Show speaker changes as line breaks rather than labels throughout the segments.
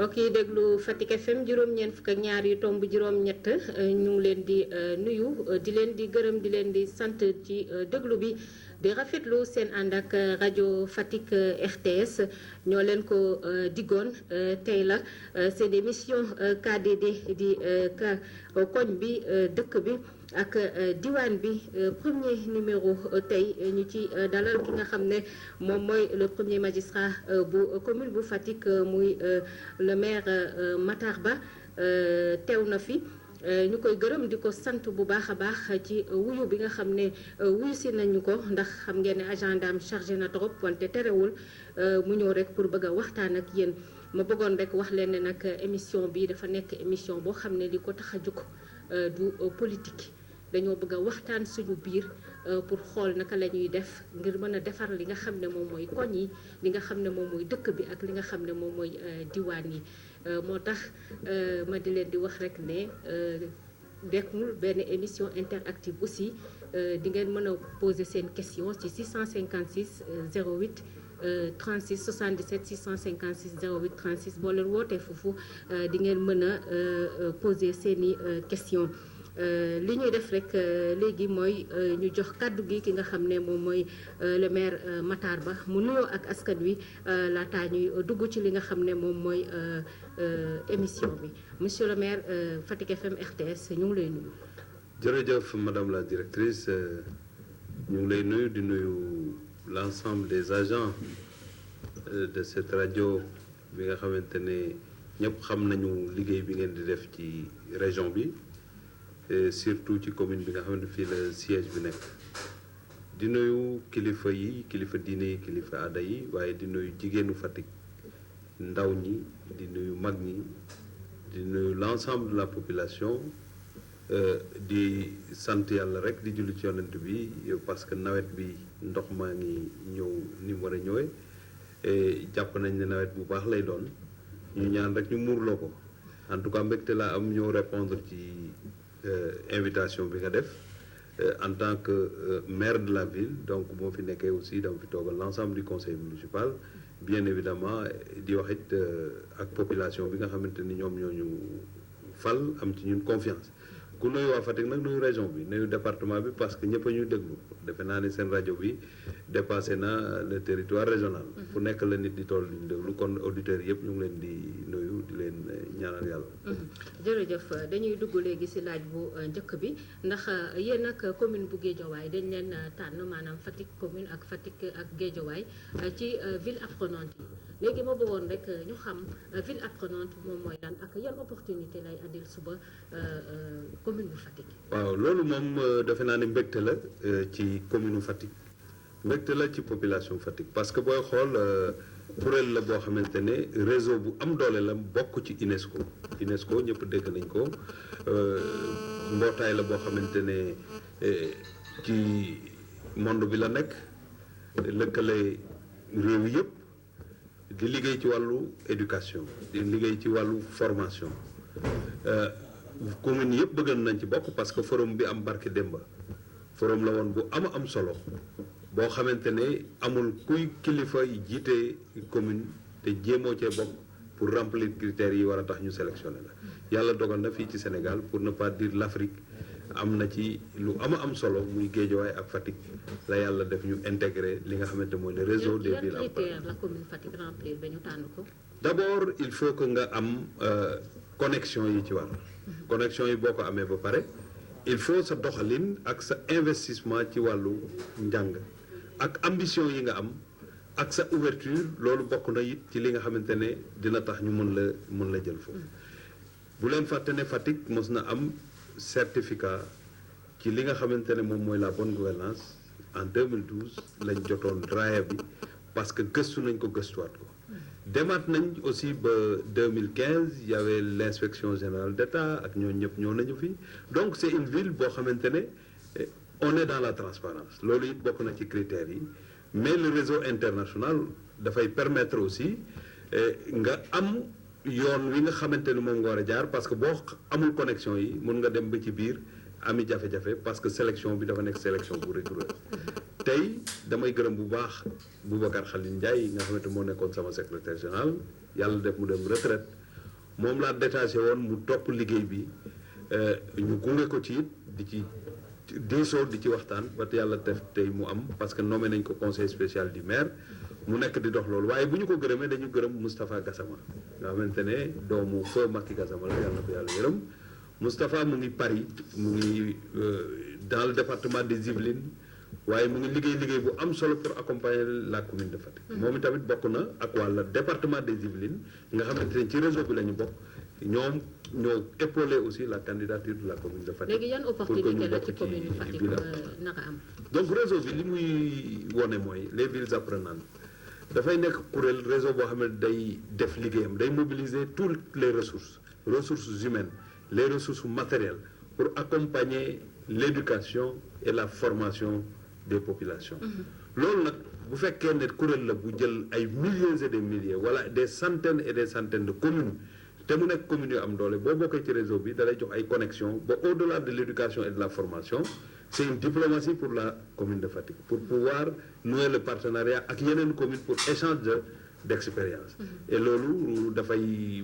mbokk yi déglu Fatick FM juróom-ñeent fukk ak ñaar yu tomb juróom-ñett ñu ngi leen di nuyu di leen di gërëm di leen di sant ci déglu bi di rafetlu seen ànd ak rajo Fatick RTS ñoo leen ko diggoon tey la seen émission KDD di koñ bi dëkk bi ak diwaan bi premier numéro tey ñu ci dalal ki nga xam ne moom mooy le premier magistrat bu commune bu Fatick muy le maire Matar Ba teew na fi ñu koy gërëm di ko sant bu baax a baax ci wuyu bi nga xam ne wuyu si nañu ko ndax xam ngeen ne agenda am chargé na trop wante terewul mu ñëw rek pour bëgg a waxtaan ak yéen ma bëggoon rek wax leen ne nag émission bi dafa nekk émission boo xam ne li ko tax a jóg du politique dañoo bëgg a waxtaan suñu biir pour xool naka la ñuy def ngir mën a defar li nga xam ne moom mooy koñ yi li nga xam ne moom mooy dëkk bi ak li nga xam ne moom mooy diwaan yi moo tax ma di leen di wax rek ne dekkul benn émission interactive aussi di ngeen mën a poser seen question ci 656 08 36 77 656 08 36 boo leen wootee foofu di ngeen mën a poser seeni question li ñuy def rek léegi mooy ñu jox kàddu gi ki nga xam ne moom mooy le maire Matar Ba mu nuyoo ak askan wi laataa ñuy dugg ci li nga xam ne moom mooy émission bi monsieur le maire Fatick FM RTS ñu ngi lay nuyu.
jërëjëf madame la directrice ñu ngi lay nuyu di nuyu l'ensemble des agents de cette radio bi nga xamante ne ñëpp xam nañu liggéey bi ngeen di def ci région bi. Et surtout ci commune bi nga xam ne fii la siège bi nekk di nuyu kilifa yi kilifa diine yi kilifa aada yi waaye di nuyu jigéenu Fatick ndaw ñi di nuyu mag ñi di nuyu l'ensemble de la population di sant yàlla rek di julli ci yonent bi parce que nawet bi ndox maa ngi ñëw ni mu war a ñëwee et jàpp nañ ne nawet bu baax lay doon ñu ñaan rek ñu muurloo ko en tout cas mbégte laa am ñëw répondre ci invitation bi nga def en tant que maire de la ville donc moo fi nekkee aussi dama fi toogal l'ensemble du conseil municipal bien évidemment di wax it ak population bi nga xamante ni ñoom ñoo ñu fal am ci ñun confiance ku nuyu waa Fatick nag nuyu région bi nuyu département bi parce que ñëpp a ñuy déglu defe naa ne seen rajo bi dépassé na le territoire régional fu nekk la nit di toll di ñu déglu kon auditeurs yëpp ñu ngi leen di nuyu di leen ñaanal yàlla.
jërëjëf dañuy dugg léegi ci laaj bu njëkk bi ndax yéen nag commune bu Guédiawaye dañ leen tànn maanaam Fatick commune ak Fatick ak Guédiawaye ci ville apprenante yi léegi ma bëggoon rek ñu xam ville apprenante moom mooy lan ak yan opportunité lay andil suba commune bu Fatick.
waaw loolu moom defe naa ne mbégte la ci commune Fatick mbégte la ci population Fatick parce que booy xool kuréel la boo xamante ne réseau bu am doole la bokk ci UNESCO ñëpp dégg nañ ko mbootaay la boo xamante ne ci monde bi la nekk lëkkale réew yëpp di liggéey ci wàllu éducation di liggéey ci wàllu formation commune yëpp bëgg nañ ci bokk parce que forum bi am barke Demba forum la woon bu am solo boo xamante ne amul kuy kilifa yi jiite commune te jéemoo cee bokk pour remplir critères yi war a tax ñu sélectionné la yàlla dogal na fii ci Sénégal pour ne pas dire l'Afrique am na ci lu am solo muy Guédiawaye ak Fatick la yàlla def ñu intégré li nga xamante mooy le réseau des villes
yan critères la commune Fatick remplir ba ñu tànn ko.
d'abord il faut que nga am connexion yi ci war connexion yi boo ko amee ba pare il faut sa doxalin ak sa investissement ci wàllu njàng ak ambition yi nga am ak sa ouverture loolu bokk na it ci li nga xamante ne dina tax ñu mën la jël foofu bu leen fàtte ne Fatick mos na am certificat ci li nga xamante ne moom mooy la bonne gouvernance en 2012 lañ jotoon raaya bi parce que gëstu nañ ko gëstuwaat ko demaat nañ aussi ba 2015 il y avait l'inspection générale d'État ak ñoo ñëpp ñoo nañu fi donc c'est une ville boo xamante ne on est dans la transparence loolu it bokk na ci critères yi mais le réseau international dafay permettre aussi nga am yoon wi nga xamante ne moom nga war a jaar parce que boo amul connexion yi mun nga dem ba ci biir ami jafe-jafe parce que sélection bi dafa nekk sélection bu rigoureuse tey damay gërëm bu baax Boubacar Khalil Ndiaye nga xamante moo nekkoon sama secrétaire général yàlla def mu dem retraite moom laa détaché woon mu topp liggéey bi ñu gunge ko ci it di ci diisoo di ci waxtaan ba yàlla def tey mu am parce que nommé nañ ko conseil spécial du maire mu nekk di dox loolu waaye bu ñu ko gërëmee dañu gërëm Moustapha Gassama nga xamante ne doomu feu Macky Gassama la yàlla na ko yàlla yërëm Moustapha mu ngi Paris mu ngi dans le département des Yvelines waaye mu ngi liggéey bu am solo pour accompagner la commune de Fatick. moom itamit bokk na ak wàlla département des Yvelines nga xamante ne ci réseau bi la ñu bokk ñoom ñoo épaulé aussi la candidature de la commune de Fatick.
léegi yan opportunité la ci commune de Fatick naka am.
donc réseau bi li muy wone mooy les villes apprenantes dafay nekk kuréel réseau boo xam ne day def liggéeyam day mobiliser toutes les ressources humaines les ressources matérielles pour accompagner l'éducation et la formation des populations. loolu nag bu fekkee ne kuréel la bu jël ay milliers et des milliers wala des centaines et des centaines de communes te mu nekk communes yu am doole boo bokkee ci réseau bi da lay jox ay connexions ba au-delà de l'éducation et de la formation c'est une diplomatie pour la commune de Fatick pour pouvoir nouer le partenariat ak yeneen communes pour échange d'expérience. et loolu dafay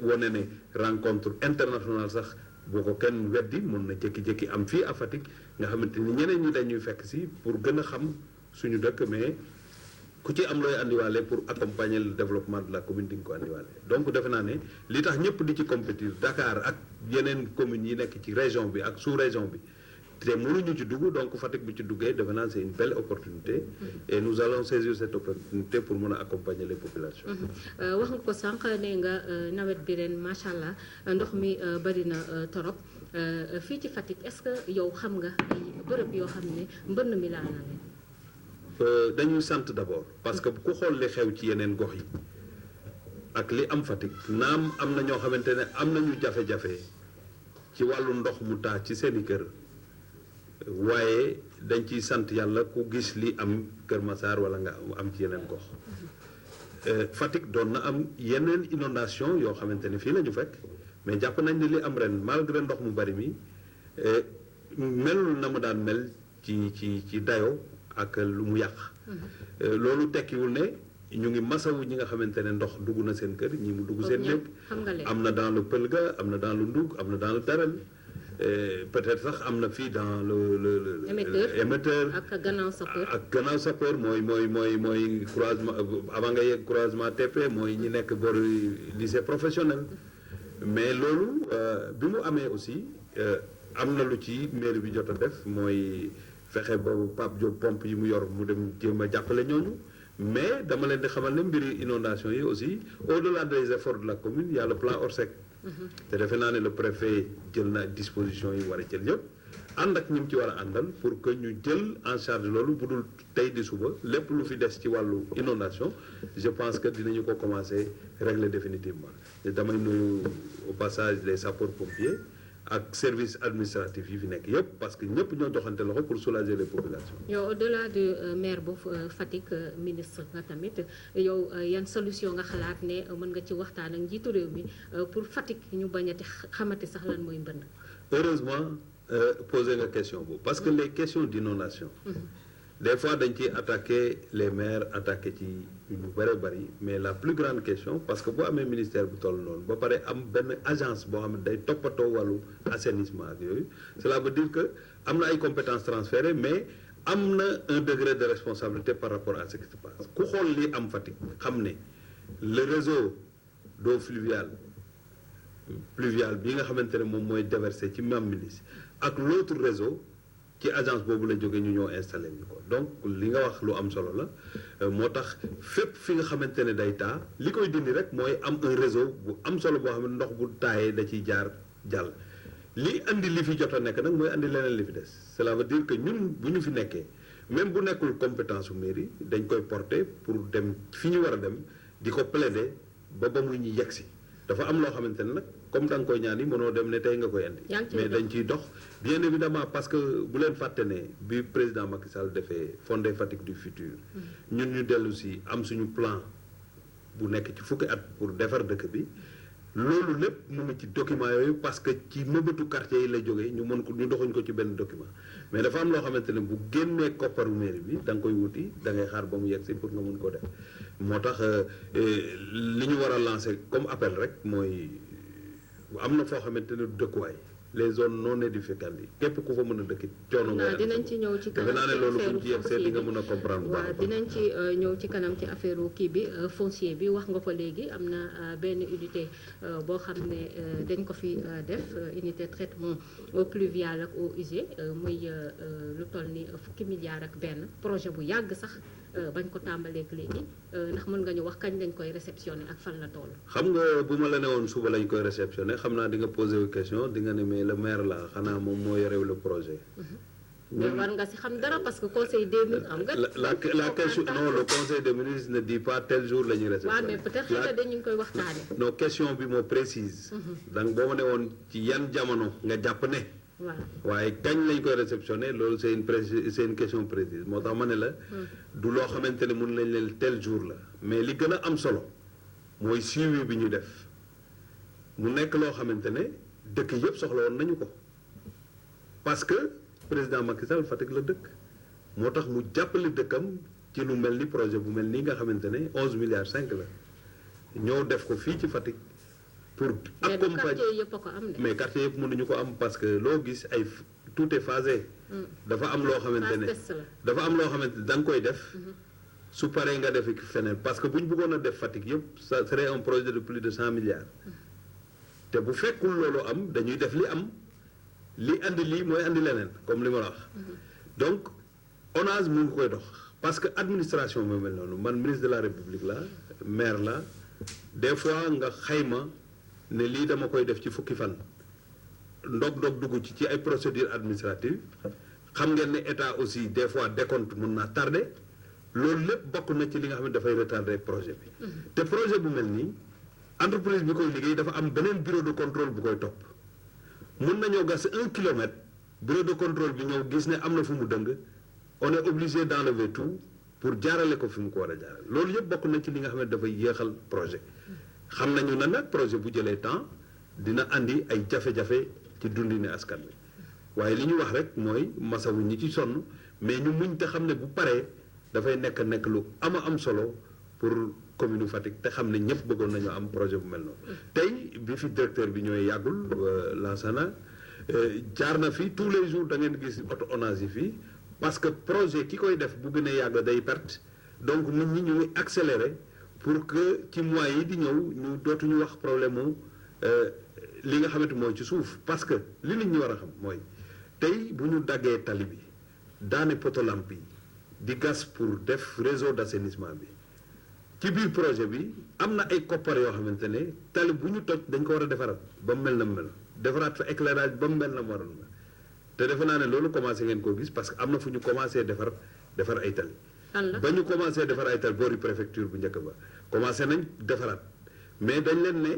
wone ne rencontre internationale sax boo ko kenn weddi mën na jékki-jékki am fii à Fatick nga xamante ni ñeneen ñi dañuy fekk si pour gën a xam suñu dëkk mais ku ci am looy andiwaale pour accompagner le développement de la commune di nga ko andiwaale. donc defe naa ne li tax ñëpp di ci compétir Dakar ak yeneen communes yi nekk ci région bi ak sous-région bi te mënuñu ci dugg donc Fatick bi ci duggee defe naa c'est une belle opportunité. et nous allons saisir cette opportunité pour mën a accompagner les populations.
wax nga ko sànq ne nga nawet bi ren macha allah ndox mi bari na torop fii ci Fatick est-ce que yow xam nga ay bërëb yoo xam ne mbënn mi laal na leen.
dañuy sant d'abord parce que ku xool li xew ci yeneen gox yi ak li am Fatick naam am na ñoo xamante ne am nañu jafe-jafe ci wàllu ndox mu taa ci seeni kër. waaye dañ ciy sant yàlla ku gis li am Kër Massar wala nga am ci yeneen gox Fatick doon na am yeneen inondation yoo xamante ne fii la ñu fekk mais jàpp nañ ne li am ren malgré ndox mu bari mi melul na mu daan mel ci dayo ak lu mu yàq loolu tekkiwul ne ñu ngi masawu ñi nga xamante ne ndox dugg na seen kër ñi mu dugg seen néeg am na dans le Pelga am na dans le Ndoug am na dans le Darel peut-être sax am na fii dans le émetteur
ak
gannaaw sapeur mooy croisement avant nga yegg croisement TP mooy ñi nekk bor lycée professionnel mais loolu bi mu amee aussi am na lu ci mairie bi jot a def mooy fexe ba Pape Diop pompe yi mu yor mu dem jéem a jàppale ñooñu mais dama leen di xamal ne mbiri inondation yi aussi au-delà des efforts de la commune il y a le plan Orsec. te defe naa ne le préfet jël na disposition yi war a jël yëpp ànd ak ñi mu ci war a àndal pour que ñu jël en charge loolu bu dul tey di suba lépp lu fi des ci wàllu inondation je pense que dinañu ko commencer régler définitivement te damay nuyu au passage les sapeurs-pompiers ak service administratif yi fi nekk yëpp parce que ñëpp ñoo joxante loxo pour soulager les populations.
yow au-delà de maire bu Fatick ministre nga tamit yow yan solution nga xalaat ne mën nga ci waxtaan ak njiitu réew mi pour Fatick ñu bañati xamati sax lan mooy mbënd.
heureusement poser nga question boobu parce que les questions d'inondation des fois dañ ciy attaquer les maires attaquer ci ñu bari mais la plus grande question parce que boo amee ministère bu toll noonu ba pare am benn agence boo xam ne day toppatoo wàllu assainissement ak yooyu cela veut dire que am na ay compétences transférées mais am na un degré de responsabilité par rapport à ce qui se passe ku xool li am Fatick xam ne le réseau d'eau pluviale bi nga xamante ne moom mooy déverser ci Mambilis ak l'autre réseau ci agence boobu la jógee ñu ñoo installé ñu ko donc li nga wax lu am solo la moo tax fépp fi nga xamante ne day taa li koy dindi rek mooy am un réseau bu am solo boo xam ne ndox bu taayee da ciy jaar jàll li andi li fi jot a nekk nag mooy andi leneen li fi des cela veut dire que ñun bu ñu fi nekkee même bu nekkul compétence su mairie dañ koy porter pour dem fi ñu war a dem di ko plaider ba mu ñu yegg si dafa am loo xamante ne nag comme da nga koy ñaan yi mënoo dem ne tey nga koy andi mais dañ ciy dox bien évidemment parce que bu leen fàtte ne bi président Macky Sall defee fondé Fatick du futur ñun ñu dellu si am suñu plan bu nekk ci fukki at pour defar dëkk bi loolu lépp mu ngi ci document yooyu parce que ci mëbëtu quartier yi lay jógee ñu mën ko ñu doxuñ ko ci benn document mais dafa am loo xamante ne bu génnee kopparu mairie bi da nga koy wuti da ngay xaar ba mu yegg si pour nga mën ko def moo tax li ñu war a lancer comme appel rek mooy am na foo xamante ne dëkkuwaay les zones non édificantes yi képp ku fa mën a dëkk coono nga
dinañ ci ñëw ci kanam
defe naa ne loolu fu ñu ci yegg di nga mën a comprendre
waaw dinañ ci ñëw ci kanam ci affaire kii bi foncier bi wax nga ko léegi am na benn unité boo xam ne dañ ko fi def unité traitement eau pluviale ak eaux usées muy lu toll ni fukki milliards ak benn projet bu yàgg sax bañ ko tàmbaleek léegi ndax mën nga ñu wax kañ lañ koy réceptionné ak fan la toll.
xam nga bu ma la ne woon suba lañ koy réceptionné xam naa di nga posé wu question di nga ne mais le maire la xanaa moom moo yorew le projet.
mais war nga si xam dara parce que conseil des ministres xam nga.
la question non le conseil des ministres ne dit pas tel jour la ñuy réceptionné.
waaw mais peut-être xëy na dañu ngi koy waxtaane.
non question bi moo précise. donc boo ma ne woon ci yan jamono nga jàpp ne.
voilà
waaye kañ lañ koy réceptionné loolu c'est une question précise moo tax ma ne la. du loo xamante ne mun nañ leen tel jour la mais li gën a am solo mooy suivi bi ñu def mu nekk loo xamante ne dëkk yëpp soxla woon nañu ko parce que président Macky Sall Fatick la dëkk moo tax mu jàppale dëkkam ci lu mel ni projet bu mel nii nga xamante ne 11 milliards 5 la ñoo def ko fii ci Fatick. pour accompagner
quartier yëpp a ko am de.
mais quartier yëpp mënuñu ko am parce que loo gis ay tout est phasé. dafa am loo xamante ne dafa am loo xamante ne da nga koy def. su paree nga def feneen parce que bu ñu bëggoon a def Fatick yëpp ça serait un projet de plus de 100 milliards. te bu fekkul loolu am dañuy def li am li andi lii mooy andi leneen comme li ma la wax. donc ONAS mu ngi koy dox parce que administration moo mel noonu man ministre de la République la maire la des fois nga xayma. ne lii dama koy def ci fukki fan ndog dugg ci ay procédures administratives xam ngeen ne état aussi des fois décompte mun naa tardé loolu lépp bokk na ci li nga xam ne dafay retardé projet bi. te projet bu mel nii entreprise bi koy liggéey dafa am beneen bureau de contrôle bu koy topp mun nañoo gas 1 kilomètre bureau de contrôle bi ñëw gis ne am na fu mu dëng on est obligé d'enlever tout pour jaarale ko fi mu ko war a jaarale loolu yëpp bokk na ci li nga xam ne dafay yéexal projet. xam nañu ne nag projet bu jëlee temps dina andi ay jafe-jafe ci dundini askan wi waaye li ñu wax rek mooy masawu ñi ci sonn mais ñu muñ te xam ne bu paree dafay nekk lu am solo pour commune Fatick te xam ne ñëpp bëggoon nañu am projet bu mel noonu. tey bi fi directeur bi ñooy yàggul Lansana jaar na fi tous les jours da ngeen gis auto ONAS yi fii parce que projet ki koy def bu gën a yàgg day perte donc nit ñi ñu ngi accélérer. pour que ci mois yi di ñëw ñu dootuñu wax problème mu li nga xamante mooy ci suuf parce que li nit ñi war a xam mooy tey bu ñu daggee tali bi daane poto lampe yi di gas pour def réseau d'assainissement bi ci biir projet bi am na ay koppar yoo xamante ne tali bu ñu toj dañ ko war a defaraat ba mu mel na mu mel defaraat fa éclairage ba mu mel na mu waroon mel te defe naa ne loolu commencé ngeen koo gis parce que am na fu ñu commencé defar ay tali. ba ñu commencé defar ay tali boori préfecture bu njëkk ba commencé nañ defaraat mais dañ leen ne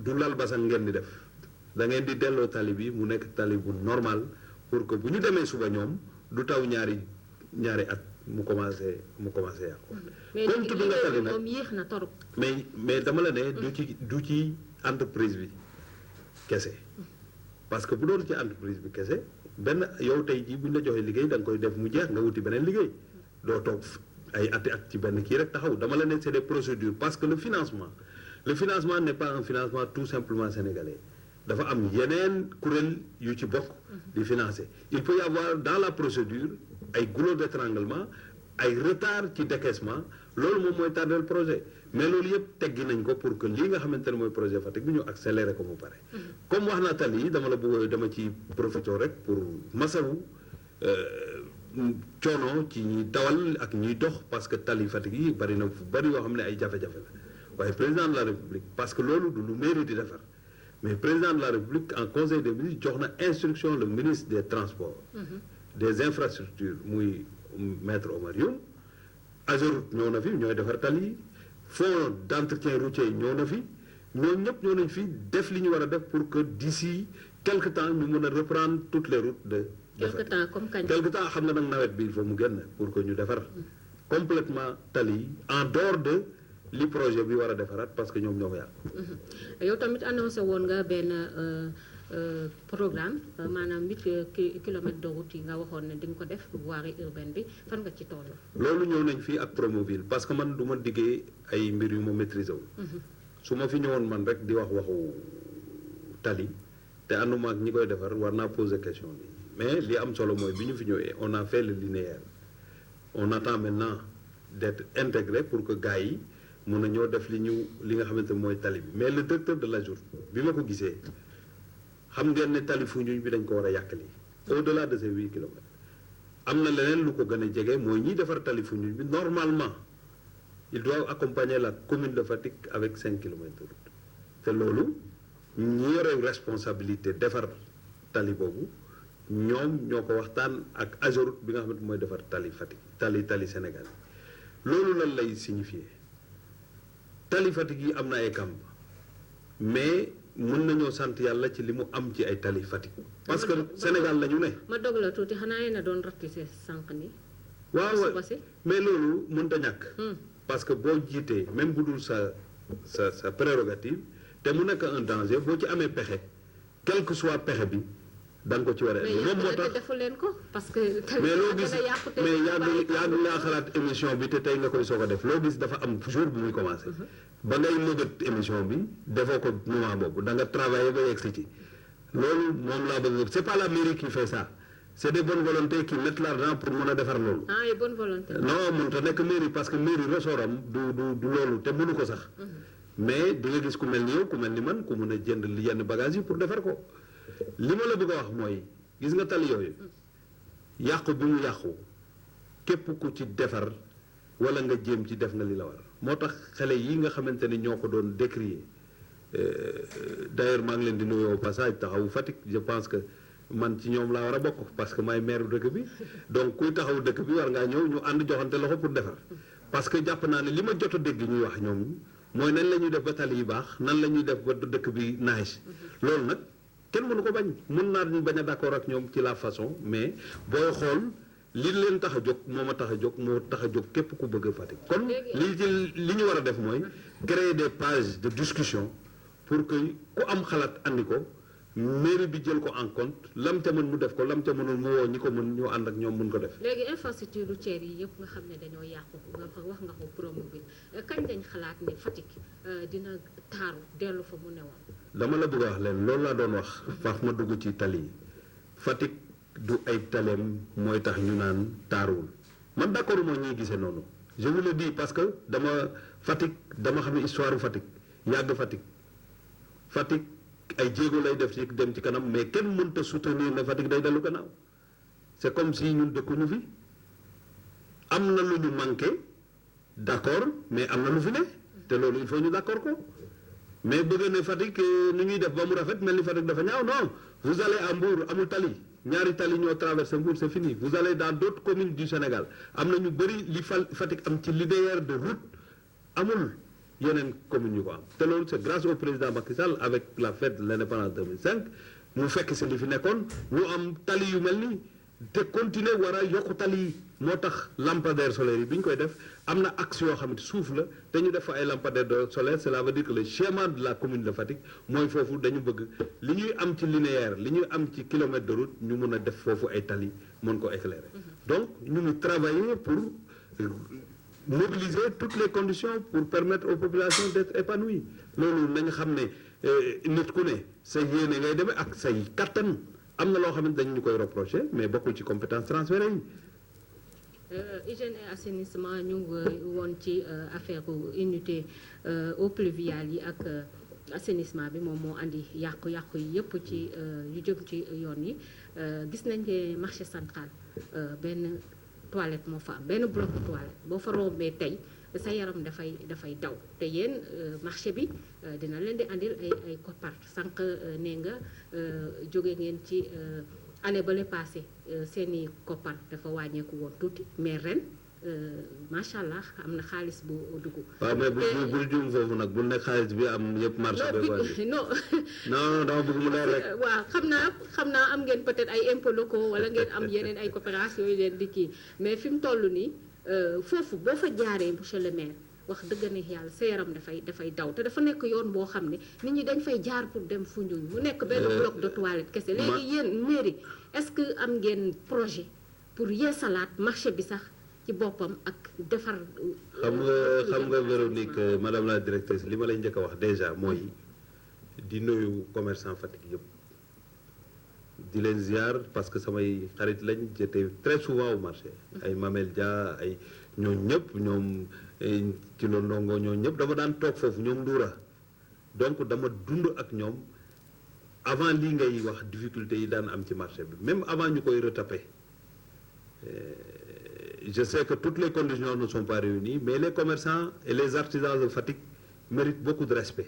du lal basan ngeen di def da ngeen di delloo tali bi mu nekk tali bu normal pour que bu ñu demee suba ñoom du taw ñaari at mu commencé yàqu. comme tudd nga tali nag
moom yéex na torop.
mais dama la ne du ci entreprise bi kese parce que bu doon ci entreprise bi kese benn yow tey jii bu ñu la joxee liggéey da nga koy def mu jeex nga wuti beneen liggéey. doo toog ay at ci benn kii rek taxaw dama la ne c'est des procédures parce que le financement n'est pas un financement tout simplement sénégalais dafa am yeneen kuréel yu ci bokk di financer il peut y avoir dans la procédure ay goulot d'étranglement ay retard ci décaissement loolu moom mooy tardel projet mais loolu yëpp teggi nañ ko pour que lii nga xamante ne mooy projet Fatick bi ñu accélérer ko mu pare comme wax naa tali yi dama ci profité rek pour masawu coono ci ñuy dawal ak ñuy dox parce que tali Fatick yi bari na fu bari yoo xam ne ay jafe-jafe la waaye président de la République parce que loolu du lu mairie di defar mais président de la République en conseil des ministres jox na instruction le ministre des transports des infrastructures muy maître Omar Youm AGEROUTE ñëw na fi ñooy defar tali yi fonds d'entretien routier ñëw na fi ñooñu ñëpp ñoo nañ fi def li ñu war a def pour que d'ici quelque temps ñu mën a reprendre toutes les routes de
quelque temps comme kañ.
quelque temps xam nga nag nawet bi il faut mu génn pour que ñu defar complètement tali yi en dehors de li projet bi war a defaraat parce que ñoom ñoo ko yàq.
yow tamit annoncé woon nga benn programme maanaam 8 kilomètres de route yi nga waxoon ne di nga ko def voirie urbaine bi fan nga ci toll.
loolu ñëw nañ fii ak Promoville parce que man du ma diggee ay mbir yu ma maîtriser wu. su ma fi ñëwoon man rek di wax waxu tali te ànduma ak ñi koy defar war naa poser question bi mais li am solo mooy bi ñu fi ñëwee on a fait le linéaire on attend maintenant d'être intégré pour que gars yi mun a ñëw def li nga xamante mooy tali bi mais le directeur de l'AGEROUTE bi ma ko gisee xam ngeen ne tali Foundiougne bi dañ ko war a yàqali au-delà de ces 8 kilomètres am na leneen lu ko gën a jege mooy ñiy defar tali Foundiougne bi normalement il doit accompagner la commune de Fatick avec 5 kilomètres de route te loolu ñi yore responsabilité defar tali boobu ñoom ñoo ko waxtaan ak AGEROUTE bi nga xamante mooy defar tali Fatick tali Sénégal loolu lan lay signifier tali Fatick yi am na ay kamb mais mën nañoo sant yàlla ci li mu am ci ay tali Fatick parce que Sénégal la ñu ne.
ma dog la tuuti xanaa yéen a doon ratissé sànq ni
waaw mais loolu mënut a ñàkk. parce que boo jiitee même bu dul sa prérogative te mu nekk un danger boo ci amee pexe quel que soit pexe bi da nga ko ci war a. moom moo tax
defu leen ko parce que.
mais loo gis mais yàgg ngaa xalaat émission bi te tey nga koy soog a def loo gis dafa am jour bu muy commencé. ba ngay mëbët émission bi defoo ko moment boobu da nga travailler ba yegg si ci loolu moom laa bëgg c'est pas la mairie qui fait ça c'est des bonnes volontés qui mettent l'argent pour mën a defar loolu.
ah bonne volonté.
non mënut a nekk mairie parce que mairie ressortam du loolu te mënu ko sax. mais di nga gis ku mel ni yow ku mel ni man ku mën a jënd yenn bagages yi pour defar ko li ma la bëgg a wax mooy gis nga tali yooyu yàqu bi mu yàqu képp ku ci defar wala nga jéem ci def nga li la war moo tax xale yi nga xamante ni ñoo ko doon décrier d'ailleurs maa ngi leen di nuyoo au passage taxawu Fatick je pense que man ci ñoom laa war a bokk parce que maay maire dëkk bi donc kuy taxawu dëkk bi war ngaa ñëw ñu ànd joxante loxo pour defar parce que jàpp naa ne li ma jot a dégg ñuy wax ñoom mooy nan la ñuy def ba tali yi baax nan la ñuy def ba dëkk bi naaj loolu nag kenn mënu ko bañ mën naa ñu bañ a d'accord ak ñoom ci la façon mais booy xool li leen tax a jóg moo ma tax a jóg moo tax a jóg képp ku bëgg a Fatick kon li ñu war a def mooy créer des pages de discussion pour que ku am xalaat andi ko mairie bi jël ko en compte lam ca mën mu def ko lam ca mënul mu woo ñi ko mën ñu ànd ak ñoom mën ko def.
léegi infrastructure routière yi yëpp nga xam ne dañoo yàqu wax nga ko Promoville kañ lañ xalaat ne Fatick dina taaru dellu fa mu newoon.
dama la bëgg a wax leen loolu laa doon wax faax ma dugg ci tali yi Fatick du ay taleem mooy tax ñu naan taaruwul man d'accord moo ñuy gisee noonu je vous le dis parce que dama xam ne histoire Fatick yàgg Fatick ay jéego lay def ci dem ci kanam mais kenn mënta soutenir ne Fatick day dellu gannaaw c'est comme si ñun dëkkuñu fi am na lu ñu manqué d'accord mais am na lu fi ne te loolu il faut ñu d'accord ko mais bëgg ne Fatick nu ñuy def ba mu rafet mel ni Fatick dafa ñaaw non vous allez à Mbour amul tali ñaari tali ñoo traversé Mbour c'est fini vous allez dans d'autres communes du Sénégal am na ñu bëri li Fatick am ci linéaire de route amul yeneen commune yu ko am te loolu c'est grâce au président Macky Sall avec la fête de l'indépendance 2005 mu fekk si li fi nekkoon ñu am tali yu mel nii te continuer war a yokku tali yi moo tax lampadaire solaire yi bi ñu koy def am na axe yoo xam ne suuf la te ñu def fa ay lampadaire solaire cela veut dire que le schéma de la commune de Fatick mooy foofu dañu bëgg li ñuy am ci linéaire li ñuy am ci kilomètre de route ñu mën a def foofu ay tali mën ko éclairer donc ñu ngi travailler pour mobiliser toutes les conditions pour permettre aux populations d'être épanouies loolu nañu xam ne nit ku ne sa yéene ngay demee ak say kattan am na loo xamante dañu ñu koy reprocher mais bokkul ci compétence transférées yi.
hygiène et assainissement ñu ngi woon ci affaire unité eaux pluviales yi ak assainissement bi moom moo andi yàqu-yàqu yi yëpp ci yu jëm ci yoon yi gis nañ ne marché central benn toilette moo fa am benn bloc toilette boo fa rombee tey sa yaram dafay daw te yéen marché bi dina leen di andil ay koppar sànq nee nga jóge ngeen ci année ba le passé seeni koppar dafa wàññeeku woon tuuti mais ren macha allah am na xaalis bu dugg.
waaw mais bul juum foofu nag bul nekk xaalis bi am yëpp marché bi
non
non dama bëgg mu leer rek.
waaw xam naa am ngeen peut-être ay impôts locaux wala ngeen am yeneen ay coopération yu leen di kii mais fi mu toll nii foofu boo fa jaaree monsieur le maire wax dëgg ne yàlla sa yaram dafay daw te dafa nekk yoon boo xam ne nit ñi dañ fay jaar pour dem Foundiougne mu nekk benn bloc de toilette kese. léegi yéen mairie est-ce que am ngeen projet pour yeesalaat marché bi sax ci boppam ak defar.
xam nga Véronique madame la directrice li ma lay njëkk a wax déjà mooy di nuyu commerçant Fatick yëpp di leen ziar parce que samay xarit lañ j'étais très souvent au marché ay Mamel Dia ay ñoom ñëpp ñoom ci lo ndongo ñoom ñëpp dama daan toog foofu ñoom Ndoura donc dama dund ak ñoom avant lii ngay wax difficulté yi daan am ci marché bi même avant ñu koy retaper je sais que toutes les conditions ne sont pas réunies mais les commerçants et les artisans de Fatick méritent beaucoup de respect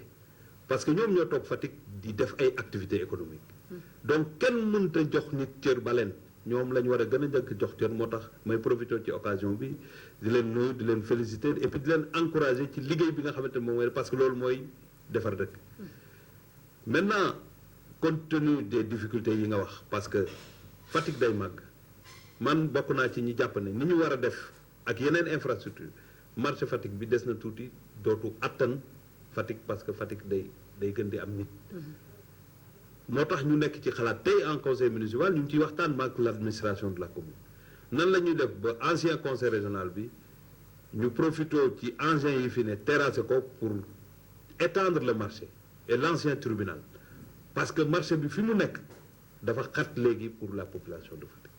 parce que ñoom ñoo toog Fatick di def ay activités économiques donc kenn mënta jox nit cër ba leen ñoom la ñu war a gën a njëkk jox cër moo tax may profité ci occasion bi di leen nuyu di leen féliciter et puis di leen encourager ci liggéey bi nga xamante ne moom mooy parce que loolu mooy defar dëkk maintenant compte tenu des difficultés yi nga wax parce que Fatick day màgg man bokk naa ci ñi jàpp ne ni ñu war a def ak yeneen infrastructure marché Fatick bi des na tuuti dootu attan Fatick parce que Fatick day gën di am nit moo tax ñu nekk ci xalaat tey en conseil municipal ñu ngi ciy waxtaan ak l'administration de la commune nan la ñuy def ba ancien conseil régional bi ñu profité ci engins yi fi ne terrasser ko pour étendre le marché et l'ancien tribunal parce que marché bi fi mu nekk dafa xat léegi pour la population de Fatick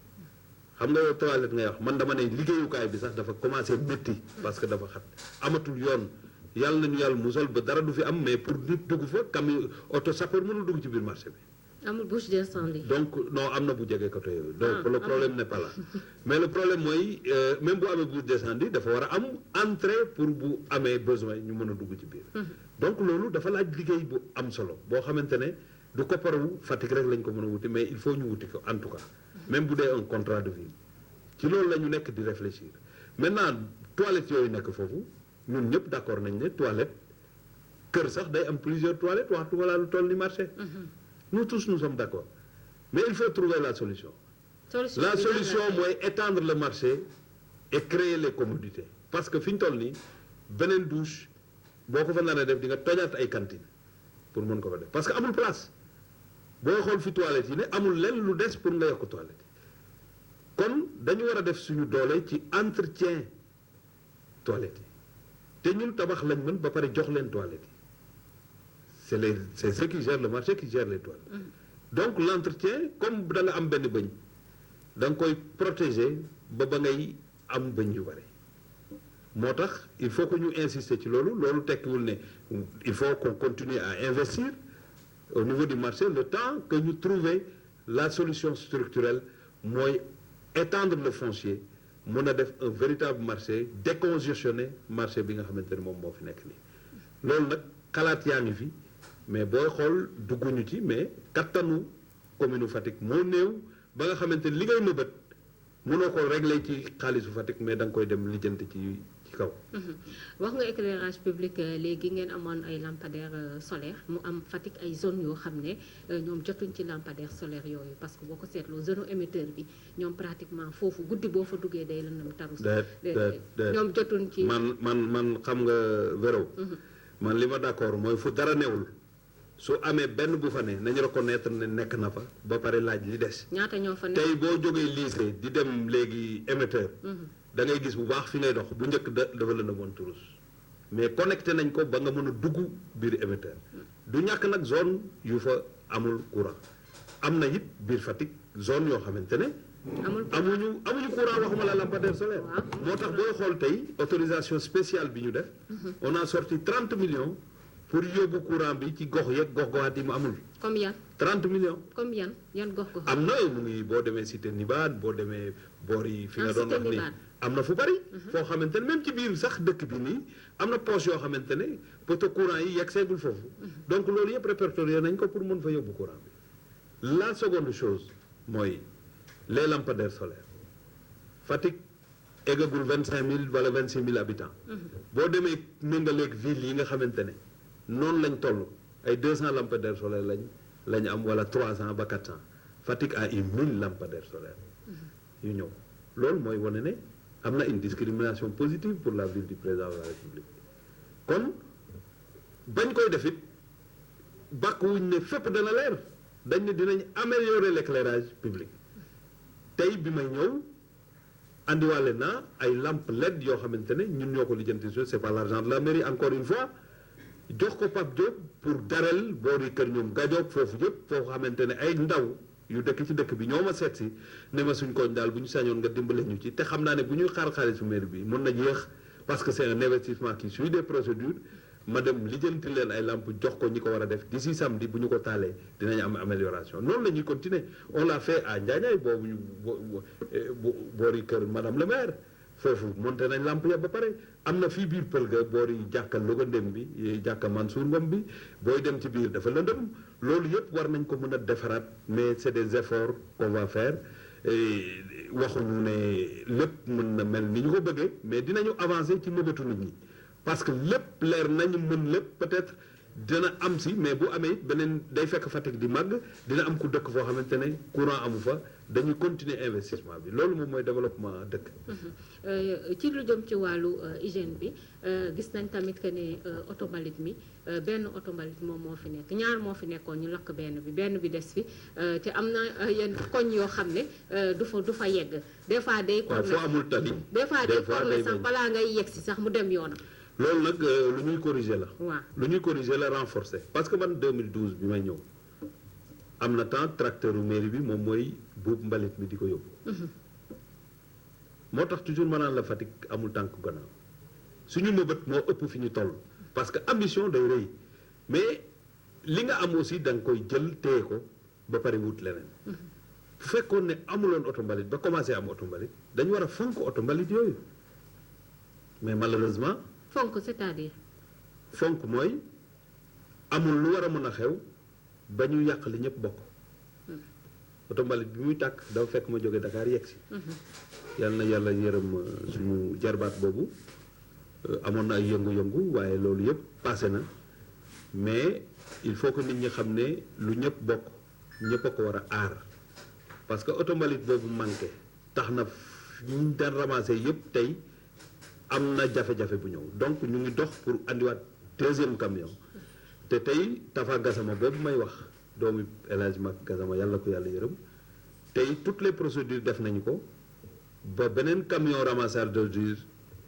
xam nga yow toilette ngay wax man dama ne liggéeyukaay bi sax dafa commencé métti parce que dafa xat amatul yoon yàlla nañu yàlla musal ba dara du fi am mais pour nit dugg fa camion auto sapeur mënul dugg ci biir marché bi.
amul bouche d'incendie.
donc non am na bu jege côté yooyu. donc le problème n'est pas là. mais le problème mooy même bu amee bouche d'incendie dafa war a am entrée pour bu amee besoin ñu mën a dugg ci biir. donc loolu dafa laaj liggéey bu am solo boo xamante ne du kopparu Fatick rek lañ ko mën a wuti mais il faut ñu wuti ko en tout cas même bu dee un contrat de ville ci loolu la ñu nekk di réfléchir maintenant toilettes yooyu nekk foofu. ñun ñëpp d'accord nañ ne toilette kër sax day am plusieurs toilettes waxtu wala lu toll ni marché. nous tous nous sommes d'accord mais il faut trouver la solution. la solution mooy étendre le marché et créer les commodités parce que fi ñu toll nii beneen douche boo ko fa nar a def di nga tojaat ay cantines pour mën ko fa def parce que amul place boo xool fi toilettes yi ne amul lenn lu des pour nga yokk toilette kon dañu war a def suñu doole ci entretien toilettes yi. te ñun tabax lañ mën ba pare jox leen toilettes yi c'est ceux qui gèrent le marché qui gèrent les toilettes donc l'entretien comme da nga am benn bëñ da nga koy protéger ba ngay am bëñ yu bare moo tax il faut que ñu insister ci loolu tekkiwul ne il faut qu'on continue à investir au niveau du marché le temps que ñu trouver la solution structurelle mooy étendre le foncier mën a def un véritable marché décongestionné marché bi nga xamante ne moom moo fi nekk nii loolu nag xalaat yaa ngi fi mais booy xool dugguñu ci mais kattanu commune Fatick moo néew ba nga xamante ne li ngay nëbët mënoo ko régler ci xaalisu Fatick mais da nga koy dem lijjanti ci kaw.
wax nga éclairage public léegi ngeen amoon ay lampadaires solaires mu am Fatick ay zones yoo xam ne ñoom jotuñ ci lampadaires solaires yooyu parce que boo ko seetloo zone émetteur bi ñoom pratiquement foofu guddi boo fa duggee day lëndëm tarus. ñoom jotuñ ci.
man xam nga véro man li ma d'accord mooy fu dara newul su amee benn bu fa ne nañu reconnaître ne nekk na fa ba pare laaj li des.
ñaata ñoo fa ne
tey boo jógee lycée di dem léegi émetteur. da ngay gis bu baax fi ngay dox bu njëkk dafa la demoon turus mais connecté nañ ko ba nga mën a dugg biir émetteur du ñàkk nag zone yu fa amul courant am na it biir Fatick zone yoo xamante ne amuñu courant waxuma la lampadaire solaire moo tax booy xool tey autorisation spéciale bi ñu def on a sorti 30 millions pour yóbbu courant bi ci gox yeeg gox-goxaat yi mu amul.
comme yan.
30 millions.
comme yan gox-goxaat.
am na mu ngi boo demee cité Nibane boo demee boor yi. fi nga doon wax ni am na fu bari. foo xamante ne même ci biir sax dëkk bi nii am na poche yoo xamante ne poto courant yi yegg seegul foofu. donc loolu yëpp répertorié nañ ko pour mën fa yóbbu courant bi. la seconde chose mooy les lampadaires solaires Fatick eggagul 25000 wala 26000 habitants. boo demee méngaleeg ville yi nga xamante ne. noonu lañ toll ay 200 lampadaires solaires lañ am wala 300 ba 400 Fatick a eu 1000 lampadaires solaires yu ñëw loolu mooy wane ne am na une discrimination positive pour la ville du président de la République kon bañ koy def it bàkkuwuñ ne fépp dana leer dañ ne dinañ améliorer l'éclairage public tey bi may ñëw andiwaale naa ay lampes LED yoo xamante ne ñun ñoo ko lijjanti c'est pas l'argent de la mairie encore une fois jox ko Pape Diop pour daral boori kër ñoom gajoog foofu yëpp foo xamante ne ay ndaw yu dëkk ci dëkk bi ñoo ma seet si ne ma suñ koñ daal bu ñu sañoon nga dimbale ñu ci te xam naa ne bu ñuy xaar xaalisu mairie bi mën na yéex parce que c'est un investissement qui suit des procédures ma dem lijjanti leen ay lamp jox ko ñi ko war a def d'ici samedi bu ñu ko taalee dinañ am amélioration noonu la ñuy continuer on l'a fait à Njaañaay boobu ñu boori kër madame le maire foofu monté nañ lamp ya ba pare am na fii biir pël ga boori jàkka Louga Ndem bi jàkka Mansour Ngom bi booy dem ci biir dafa lëndëm loolu yëpp war nañ ko mën a defaraat mais c'est des efforts qu'on va faire waxuñu ne lépp mën na mel ni ñu ko bëggee mais dinañu avancer ci mëbëtu nit ñi parce que lépp leer nañu mën lépp peut-être dina am si mais bu amee beneen day fekk Fatick di màgg dina am ku dëkk foo xamante ne courant amu fa dañuy continuer investissement bi loolu moom mooy développement dëkk.
ci lu jëm ci wàllu hygiène bi gis nañ tamit que ne oto mbalit mi benn oto mbalit moom moo fi nekk ñaar moo fi nekkoon ñu lakk benn bi des fi te am na yenn koñ yoo xam ne du fa yegg des fois day.
waaw foo amul tali.
des fois day corne sax balaa ngay yegg si sax mu dem yoonam.
loolu nag lu ñuy corriger la.
waaw
lu ñuy corriger la renforcer parce que man 2012 bi may ñëw am na temps tracteur u mairie bi moom mooy buub mbalit mi di ko yóbbu. moo tax toujours ma naan la Fatick amul tànk gannaaw suñu mëbët moo ëpp fi ñu toll parce que ambition day rëy mais li nga am aussi da nga koy jël téye ko ba pare wut leneen. bu fekkoon ne amuloon oto mbalit ba commencé am oto mbalit dañu war a fonk oto mbalit yooyu mais malheureusement.
fonk c'est-à-dire.
fonk mooy amul lu war a mën a xew ba ñu yàq li ñëpp bokk. oto mbalit bi muy tàkk dafa fekk ma jóge Dakar yegg si. yal na yàlla yërëm suñu jarbaat boobu amoon na ay yëngu-yëngu waaye loolu yëpp passé na mais il faut que nit ñi xam ne lu ñëpp bokk ñëpp a ko war a aar parce que oto mbalit boobu manqué tax na ñu daan ramassé yëpp tey. am na jafe-jafe bu ñëw donc ñu ngi dox pour andiwaat deuxième camion te tey Tafa Gassama boobu may wax doomu El Hadj Mak Gassama yàlla ko yàlla yërëm tey toutes les procédures def nañu ko ba beneen camion ramassage d'ordures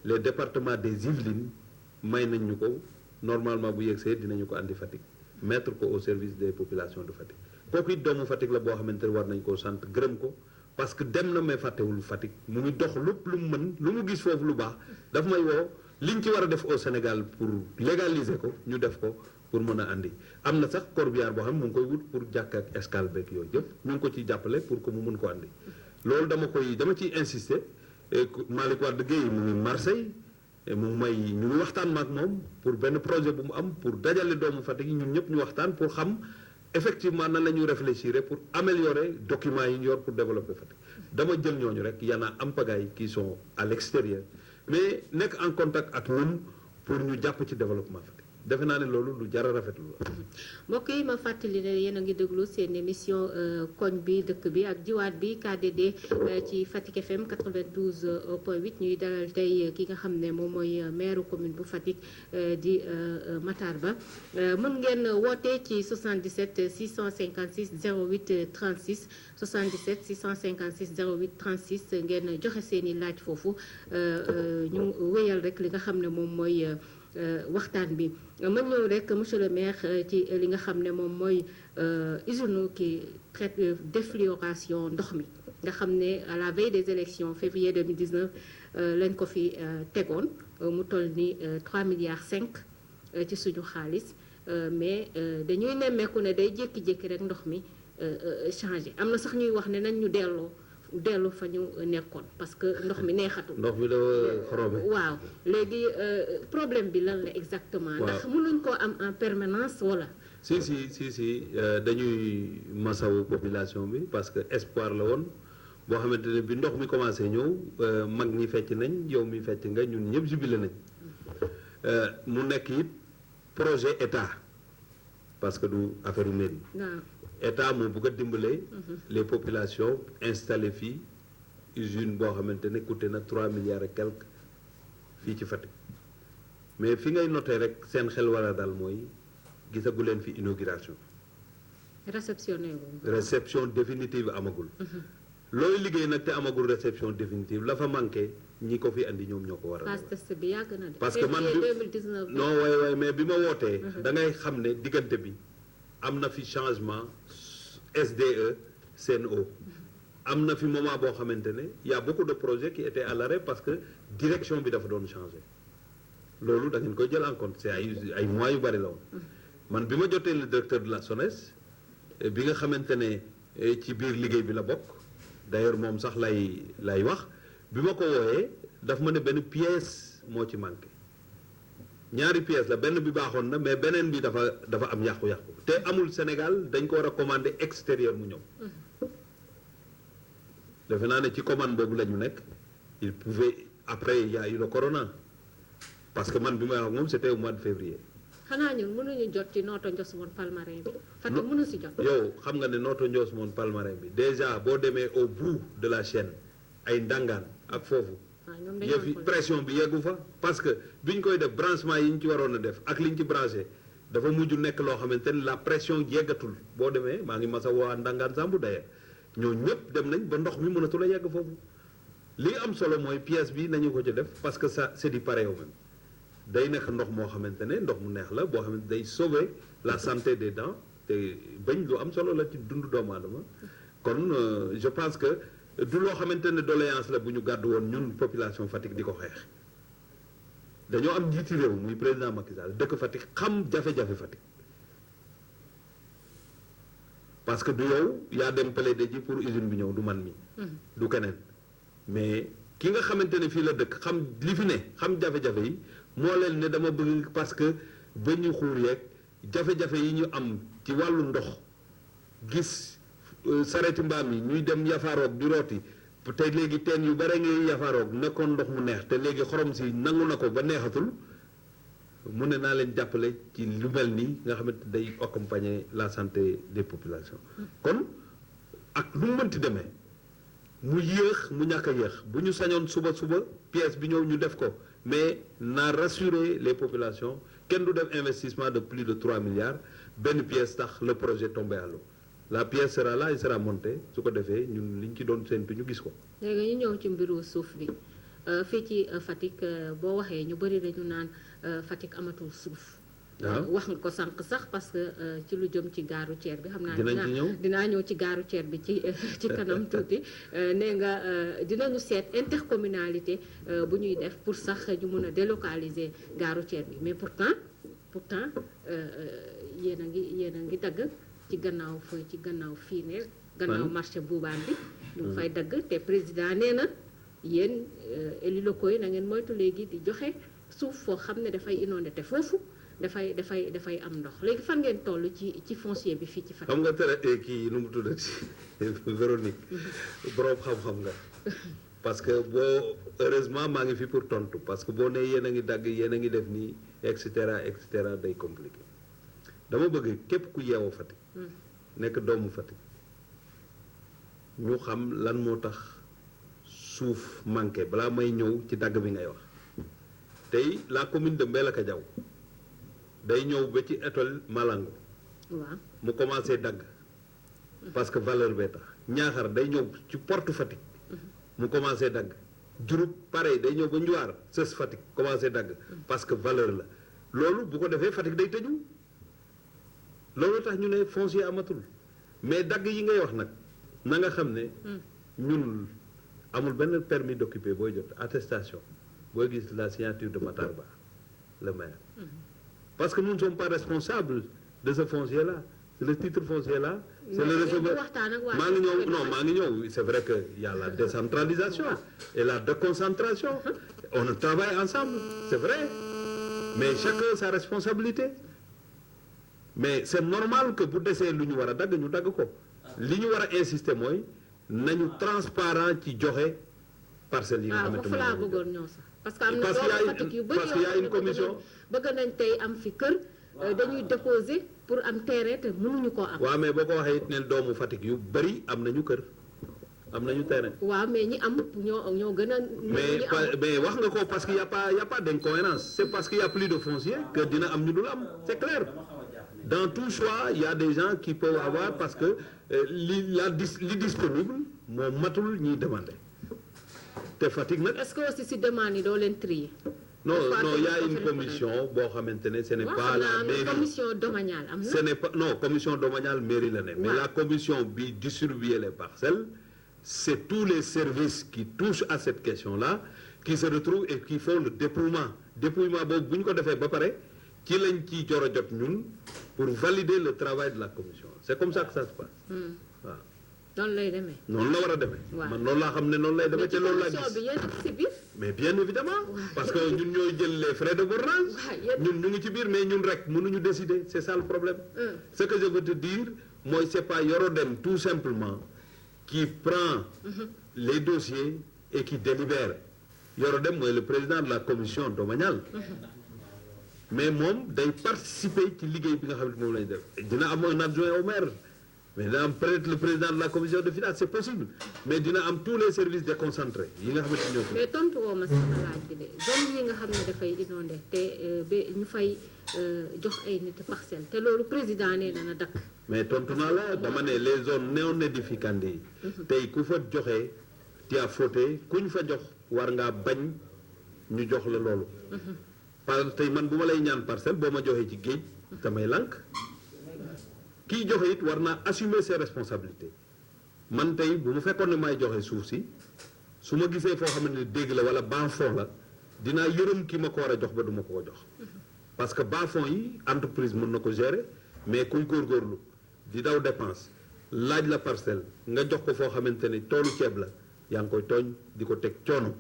les départements des Yvelines may nañ ñu ko normalement bu yegsee dinañu ko andi Fatick mettre ko au service des populations de Fatick kooku it doomu Fatick la boo xamante ne war nañ koo sant gërëm ko parce que dem na mais fàttewul Fatick mu ngi dox lépp lu mu mën lu mu gis foofu lu baax daf may woo liñ ci war a def au Sénégal pour légaliser ko ñu def ko pour mën a andi am na sax corbillard boo xam ne mu ngi koy wut pour jàkk ak escale beeg yooyu yëpp ñu ngi ko ciy jàppale pour que mu mën ko andi loolu dama ciy insister Malick Wade Gueye mu ngi Marseille mu may ñu ngi waxtaan maak moom pour benn projet bu mu am pour dajale doomu Fatick yi ñun ñëpp ñu waxtaan pour xam effectivement nan la ñuy réfléchir pour améliorer documents yi ñu yor pour développer Fatick dama jël ñooñu rek y en a am pagaille qui sont à l'extérieur mais nekk en contact ak ñun pour ñu jàpp ci développement Fatick defe naa ne loolu lu jar a rafetlu la.
mbokk yi ma fàttali ne yéen a ngi déglu seen émission koñ bi dëkk bi ak jiwaat bi KDD ci Fatick FM 92.8 ñuy dalal tey ki nga xam ne moom mooy maire commune bu Fatick di Matar Ba mën ngeen woote ci 77 656 08 36 77 656 08 36 ngeen joxe seen i laaj foofu ñu wéyal rek li nga xam ne moom mooy. waxtaan bi ma ñëw rek monsieur le maire ci li nga xam ne moom mooy usine qui traite défluoration ndox mi nga xam ne à la veille des élections février 2019 lañ ko fi tegoon mu toll ni 3 milliards 5 ci suñu xaalis mais dañuy nemmeeku ne day jékki-jékki rek ndox mi changé am na sax ñuy wax ne nañ ñu dellu fa ñu nekkoon parce que ndox mi neexatul.
ndox mi dafa xorobe.
waaw léegi problème bi lan la exactement. ndax mënuñ koo am en permanence wala.
si dañuy masawu population bi parce que espoir la woon boo xamante ne bi ndox mi commencé ñëw mag ñi fecc nañ yow mi fecc nga ñun ñëpp jubilé nañ mu nekk it projet état parce que du affaire mairie.
waaw.
état moo bëgg a dimbale les populations installées fii usine boo xamante ne coûté na 3 milliards et quelques fii ci Fatick mais fi ngay noté rek seen xel war a dal mooy gisagu leen fi inauguration. réception définitive amagul. looy liggéey nag te amagul réception définitive la fa manqué ñi ko fi andi ñoom ñoo ko war a.
phase test bi yàgg na de.
parce que man bi non waay mais bi ma wootee. da ngay xam ne diggante bi am na fi changement SDE CNO. am na fi moment boo xamante ne y a beaucoup de projets qui étaient à l'arrêt parce que direction bi dafa doon changé loolu da ngeen koy jël en compte c'est ay mois yu bari la woon. man bi ma jotee le directeur de la SONES bi nga xamante ne ci biir liggéey bi la bokk d'ailleurs moom sax lay wax bi ma ko wooyee daf ma ne benn pièce moo ci manqué ñaari pièce la benn bi baaxoon na mais beneen bi dafa am yàqu-yàqu te amul Sénégal dañ ko war a commander extérieur mu ñëw. defe naa ne ci commande boobu la ñu nekk il pouvait après il y a eu le corona parce que man bi may wax moom c'était au mois de février.
xanaa ñun mënuñu jot ci Notto Ndiosmone Palmarin bi. Fatick mënu si jot.
yow xam nga ne Notto Ndiosmone Palmarin bi déjà boo demee au bout de la chaîne ay ndangaan ak foofu. yëf pression bi yeggu fa parce que bi ñu koy def branchement yi ñu ci waroon a def ak li ñu ci branché dafa mujj nekk loo xamante ne la pression yeggatul boo demee maa ngi mas a waa ndangaan Samb d'ailleurs ñoo ñëpp dem nañ ba ndox mi mënatul a yegg foofu li am solo mooy pièce bi nañu ko ci def parce que ça c'est du pareil au même day nekk ndox moo xamante ne ndox mu neex la boo xamante day sauver la santé des dents te bañ lu am solo la ci dundu doomu aadama kon je pense que du loo xamante ne doléance la bu ñu gàddu woon ñun population Fatick di ko xeex dañoo am njiiti réew muy président Macky Sall dëkk Fatick xam jafe-jafe Fatick parce que du yow yaa dem plaider ji pour usine bi ñëw du man mi du keneen mais ki nga xamante ne fii la dëkk xam li fi ne xam jafe-jafe yi moo leen ne dama bëgg parce que ba ñu xuur yeeg jafe-jafe yi ñu am ci wàllu ndox gis sareti mbaam yi ñuy dem yafaaroog di rooti te léegi teen yu bare ngay yafaaroog nekkoon ndox mu neex te léegi xorom si nangu na ko ba neexatul mu ne naa leen jàppale ci lu mel nii nga xamante day accompagner la santé des populations kon ak lu mu mënti demee mu yéex mu ñàkk a yéex bu ñu sañoon suba pièce bi ñëw ñu def ko mais na rassurer les populations kenn du def investissement de plus de 3 milliards benn pièce tax le projet tombé à l'eau la pièce sera là il sera monté su ko defee ñun liñ ci doon séntu ñu gis ko.
léegi ñu ñëw ci mbiru suuf bi fii ci Fatick boo waxee ñu bëri dañu naan Fatick amatul suuf. wax nga ko sànq sax parce que ci lu jëm ci gaaru ceer bi xam naa dinaa ñëw ci gaaru ceer bi ci kanam tuuti nee nga dinañu seet intercommunalité bu ñuy def pour sax ñu mën a délocaliser gaaru ceer bi mais pourtant yéen a ngi dagg ci gannaaw fii ne gannaaw marché buubaan bi ñu ngi fay dagg te président nee na yéen élus locaux yi na ngeen moytu léegi di joxe suuf foo xam ne dafay inondé te foofu dafay am ndox léegi fan ngeen toll ci foncier bi fii ci Fatick.
xam nga tere kii nu mu tuddati Véronique borom xam-xam nga parce que boo heureusement maa ngi fi pour tontu parce que boo nee yéen a ngi dagg yéen a ngi def nii et cetera day compliqué dama bëgg képp ku yeewoo Fatick. nekk doomu Fatick ñu xam lan moo tax suuf manqué balaa may ñëw ci dagg bi ngay wax tey la commune de Mbellacadiao day ñëw ba ci étoile Malango.
waaw
mu commencé dagg. parce que valeur bee tax Ñaaxar day ñëw ci porte Fatick. mu commencé dagg. Diouroup pareil day ñëw ba Njuwaar sës Fatick commencé dagg. parce que valeur la loolu bu ko defee Fatick day tëju loolu tax ñu ne foncier amatul mais dagg yi ngay wax nag na nga xam ne. ñun amul benn permis d'occuper booy jot attestation booy gis la signature de Matar Ba le maire. parce que nous ne sommes pas responsables de ce foncier-là. Le titre foncier-là, c'est le receveur. maa ngi ñëw c'est vrai que y a la décentralisation et la déconcentration. On travaille ensemble, c'est vrai. Mais chacun sa responsabilité. Mais c'est normal que bu desee lu ñu war a dagg ñu dagg ko. li ñu war a insister mooy nañu transparent ci joxe parcelles yi nga xamante ne
laa bëggoon ñëw sax. parce que am na doomu Fatick yu bëri
parce que y a une commission
bëgg nañ tey am fi kër dañuy déposer pour am terrain te mënuñu koo am.
waaw mais boo ko waxee it ne doomu Fatick yu bëri am nañu kër am nañu terrain.
waaw mais ñi am ñoo gën a.
mais wax nga ko parce que y a pas d'incohérence c'est parce qu'il y a plus de foncier que dina am ñu dul am c'est clair. Dans tout choix il y a des gens qui peuvent avoir parce que li disponible moo matul ñuy demander te Fatick nag.
est-ce que aussi si demande yi doo leen trier.
non il y a une commission boo xamante ne ce n'est pas la mairie
commission domaniale am na.
ce n'est pas non commission domaniale mairie la ne. mais la commission bi distribuer les parcelles c'est tous les services qui touchent à cette question-là qui se retrouvent et qui font le dépouillement boobu bu ñu ko defee ba pare ci lañ ciy jor a jot ñun pour valider le travail de la commission c'est comme ça que ça se passe. waaw.
noonu lay demee.
noonu la war a demee. man loolu laa xam ne noonu lay demee te loolu laa gis. mais bien évidemment parce que ñun ñooy jël les frais de bornage. ñun ñu ngi ci biir mais ñun rek mënuñu décider c'est ça le problème. Ce que je veux te dire mooy c'est pas Yorodem tout simplement qui prend les dossiers et qui délibère. Yorodem mooy le président de la commission domaniale. mais moom day participer ci liggéey bi nga xam ne moom lañ def dina am un adjoint au maire. mais dina am peut-être le président de la commission de finances c'est possible mais dina am tous les services déconcentrés yi nga xamante ni ñoo ko.
mais tontu woo ma sama laaj bi de zone yi nga xam ne dafay inondé te ba ñu fay jox ay nit parcelle te loolu président nee na dakk.
mais tontu naa la dama ne les zones non aedificantes yi. tey ku fa joxe tu as fauté kuñ fa jox war ngaa bañ ñu jox la loolu. parce que tey man bu ma lay ñaan parcelle boo ma joxee ci géej damay lànk. kii joxe it war naa assumer ses responsabilités man tey bu mu fekkoon ne may joxe suuf si su ma gisee foo xam ne dégg la wala bas-fond la dinaa yërëm ki ma ko war a jox ba du ma ko jox parce que bas-fond yi entreprise mën na ko gérer mais kuy góorgóorlu di daw dépense laaj la parcelle nga jox ko foo xamante ne toolu ceeb la yaa ngi koy tooñ di ko teg coono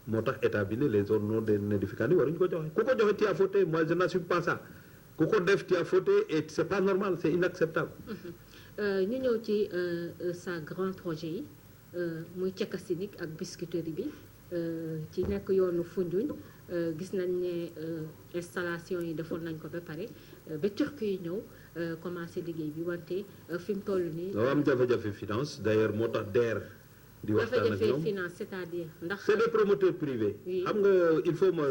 moo tax état bi ne les zones non aedificantes yi waruñu ko joxe ku ko joxe tu as fauté moi je n'assume pas ça. ku ko def tu as fauté et c'est pas normal c'est inacceptable.
ñu ñëw ci sa grand projet yi muy Cekasinik ak Biscuiterie bi ci nekk yoonu Foundiougne gis nañ ne installation yi defoon nañ ko ba pare ba Turquie yi ñëw commencé liggéey bi wante fi mu toll nii.
doo am jafe-jafe finance d'ailleurs moo tax DER. di waxtaan ak ñoom
jafe-jafe finance c'est-à-dire ndax.
c'est des promoteurs privés. xam nga il faut ma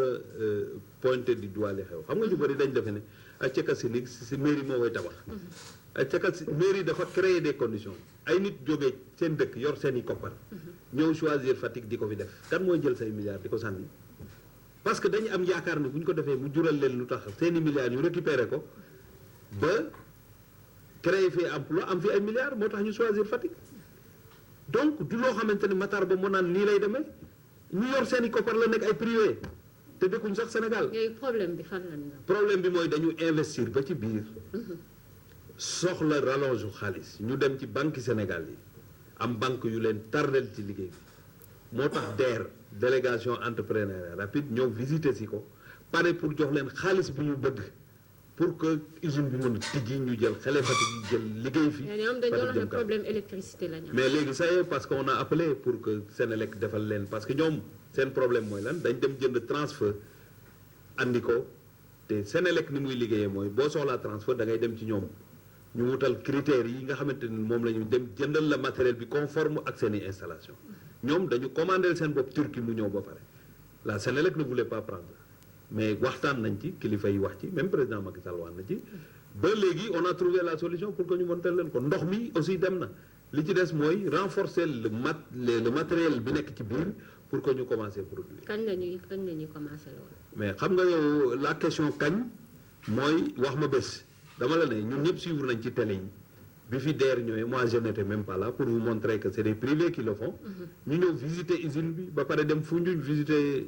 pointer du doigt li xew xam nga ñu bëri dañ defe ne. ak Cekasinik si mairie moo koy tabax. ak mairie dafa créer des conditions ay nit jógee seen dëkk yor seen i koppar. ñëw choisir Fatick di ko fi def kan mooy jël say milliards di ko sànni. parce que dañu am yaakaar ne bu ñu ko defee mu jural leen lu tax seen i milliards ñu récupérer ko ba créer fi emploi am fi ay milliards moo tax ñu choisir Fatick. donc du loo xamante ne Matar Ba moo naan nii lay demee ñu yor seen i koppar la nekk ay privé. te dëkkuñ sax Sénégal.
problème bi fan la ñu.
problème bi mooy dañu investir ba ci biir. soxla rallonge xaalis ñu dem ci banque Sénégal yi am banque yu leen tardel ci liggéey bi moo tax DER délégation entrepreneuriat rapide ñëw visiter si ko pare pour jox leen xaalis bi ñu bëgg pour que usine bi mën a tijji ñu jël xale Fatick yi jël liggéey fi.
ñoom dañoo wax ne problème électricité la ñu
mais léegi ça y est parce que on a appelé pour que Sénélec defal leen parce que ñoom. seen problème mooy lan dañ dem jënd transfert andi ko te Sénélec ni muy liggéeyee mooy boo soxlaa transfert da ngay dem ci ñoom ñu wutal critères yi nga xamante ni moom la ñu dem jëndal la matériel bi conforme ak seen i installation ñoom dañu commandé seen bopp Turquie mu ñëw ba pare la Sénélec ne voulait pas prendre mais waxtaan nañ ci kilifa yi wax ci même président Macky Sall wax na ci ba léegi on a trouvé la solution pour que ñu montel leen ko ndox mi aussi dem na li ci des mooy renforcer le matériel bi nekk ci biir pour que ñu commencer produire.
kañ la ñuy commencer loolu.
mais xam nga yow la question kañ mooy wax ma bés dama la ne ñun ñëpp suivre nañ ci télé yi bi fi DER ñëwee moi je n'étais même pas là pour vous montrer que c'est des privés qui le font. ñu ñëw visiter usine bi ba pare dem Foundiougne visiter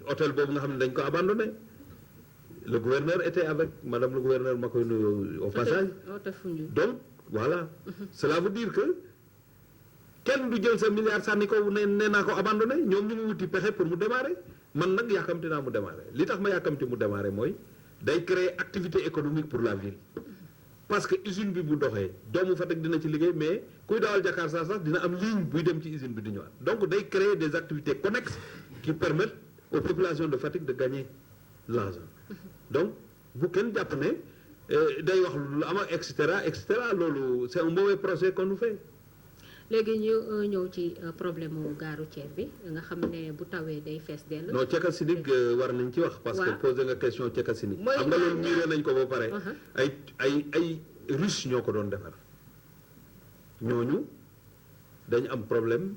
hôtel boobu nga xam ne dañ ko abandonné le gouverneur était avec madame le gouverneur ma koy nuyu au passage. donc voilà. cela veut dire que. kenn du jël sa milliard sànni ko nee naa ko abandonné ñoom ñu ngi wuti pexe pour mu démarrer man nag yàkkamti naa mu démarrer li tax ma yàkkamti mu démarrer mooy day créer activité économique pour la ville parce que usine bi bu doxee doomu Fatick dina ci liggéey mais kuy dawal Jakarta sax dina am ligne buy dem ci usine bi di ñëwaat donc day créer des activités connexes qui permettent aux populations de Fatick de gagner l'argent donc bu kenn jàpp ne day wax lu ama et cetera loolu c'est un mauvais procès qu'on nous fait.
léegi ñu ñëw ci problème mu gare routière bi nga xam ne bu tawee day fees dell.
non Cekasinik war nañ ci wax. parce que posé nga question Cekasinik.
mooy
xam nga loolu miiree nañ ko ba pare. ay russe ñoo ko doon defar ñooñu dañu am problème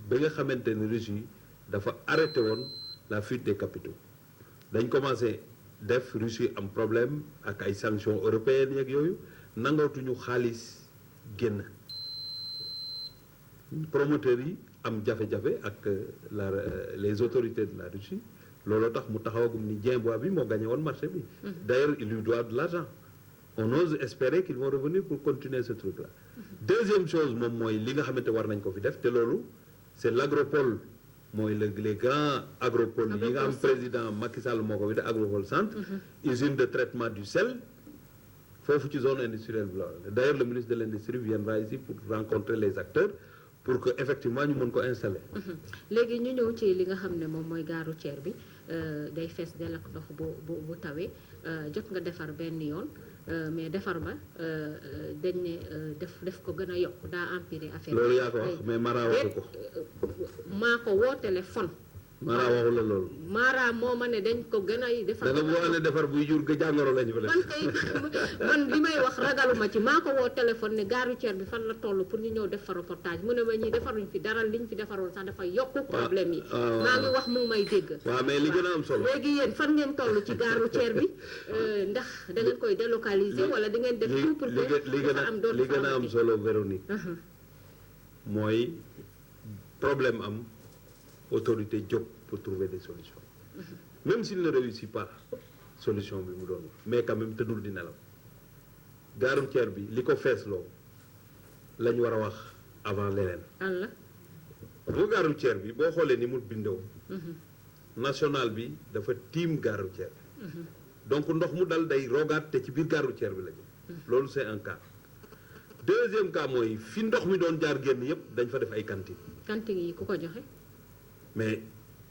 ba nga xamante ne russe yi dafa arrêté woon la fuite des capitaux dañ commencé def russe yi am problème ak ay sanctions européennes yeeg yooyu nangootuñu xaalis génn promoteurs yi am jafe-jafe ak les autorités de la Russie looloo tax mu taxawagum ni Dieng-Bois bi moo gagné woon marché bi. d'ailleurs il lui doit de l'argent. On ose espérer qu'ils vont revenir pour continuer ce truc-là. Deuxième chose moom mooy li nga xamante war nañ ko fi def te loolu c'est l'agropole mooy les grands agropoles yi nga am président Macky Sall moo ko fi def agropole centre usine de traitement du sel foofu ci zone industrielle bi la d'ailleurs le ministre de l'industrie viendra ici pour rencontrer les acteurs pour que effectivement ñu mën ko installer.
léegi ñu ñëw ci li nga xam ne moom mooy gare routière bi day fees dell ak ndox bu tawee jot nga defar benn yoon mais defar ba dañ ne def ko gën a yokk daa empirer affaire
loolu yaa ko wax mais Mara waxu ko.
maa ko woo téléphone.
Mara waxu la loolu.
Mara moo ma ne dañ ko gën a defar.
da nga boo ne defar buy jur ga jàngoro lañu fa def.
man kay man li may wax ragaluma ci maa ko woo téléphone ne gare routière bi fan la toll pour ñu ñëw def fa reportage mu ne ma ñii defaruñ fi dara liñ fi defaroon sax dafa yokk problème yi. maa ngi wax mu ngi may dégg.
waaw mais li gën a am solo.
léegi yéen fan ngeen toll ci gare routière bi ndax da ngeen koy délocaliser wala da ngeen def tout pour que dafa am doon
li gën a am solo Véronique mooy problème am autorité jóg pour trouver des solutions même s'il ne réussit pas solution bi mu doon mais quand même tëddul di nelaw gare routière bi li ko feesloo la ñu war a wax avant leneen.
Allah
bu gare routière bi boo xoolee ni mu bindoo national bi dafa tiim gare routière bi donc ndox mu dal day rogaat te ci biir gare routière bi la ñu loolu c'est un cas. deuxième cas mooy fi ndox mi doon jaar génn yépp dañ fa def ay cantines.
cantines yi ku ko joxe.
mais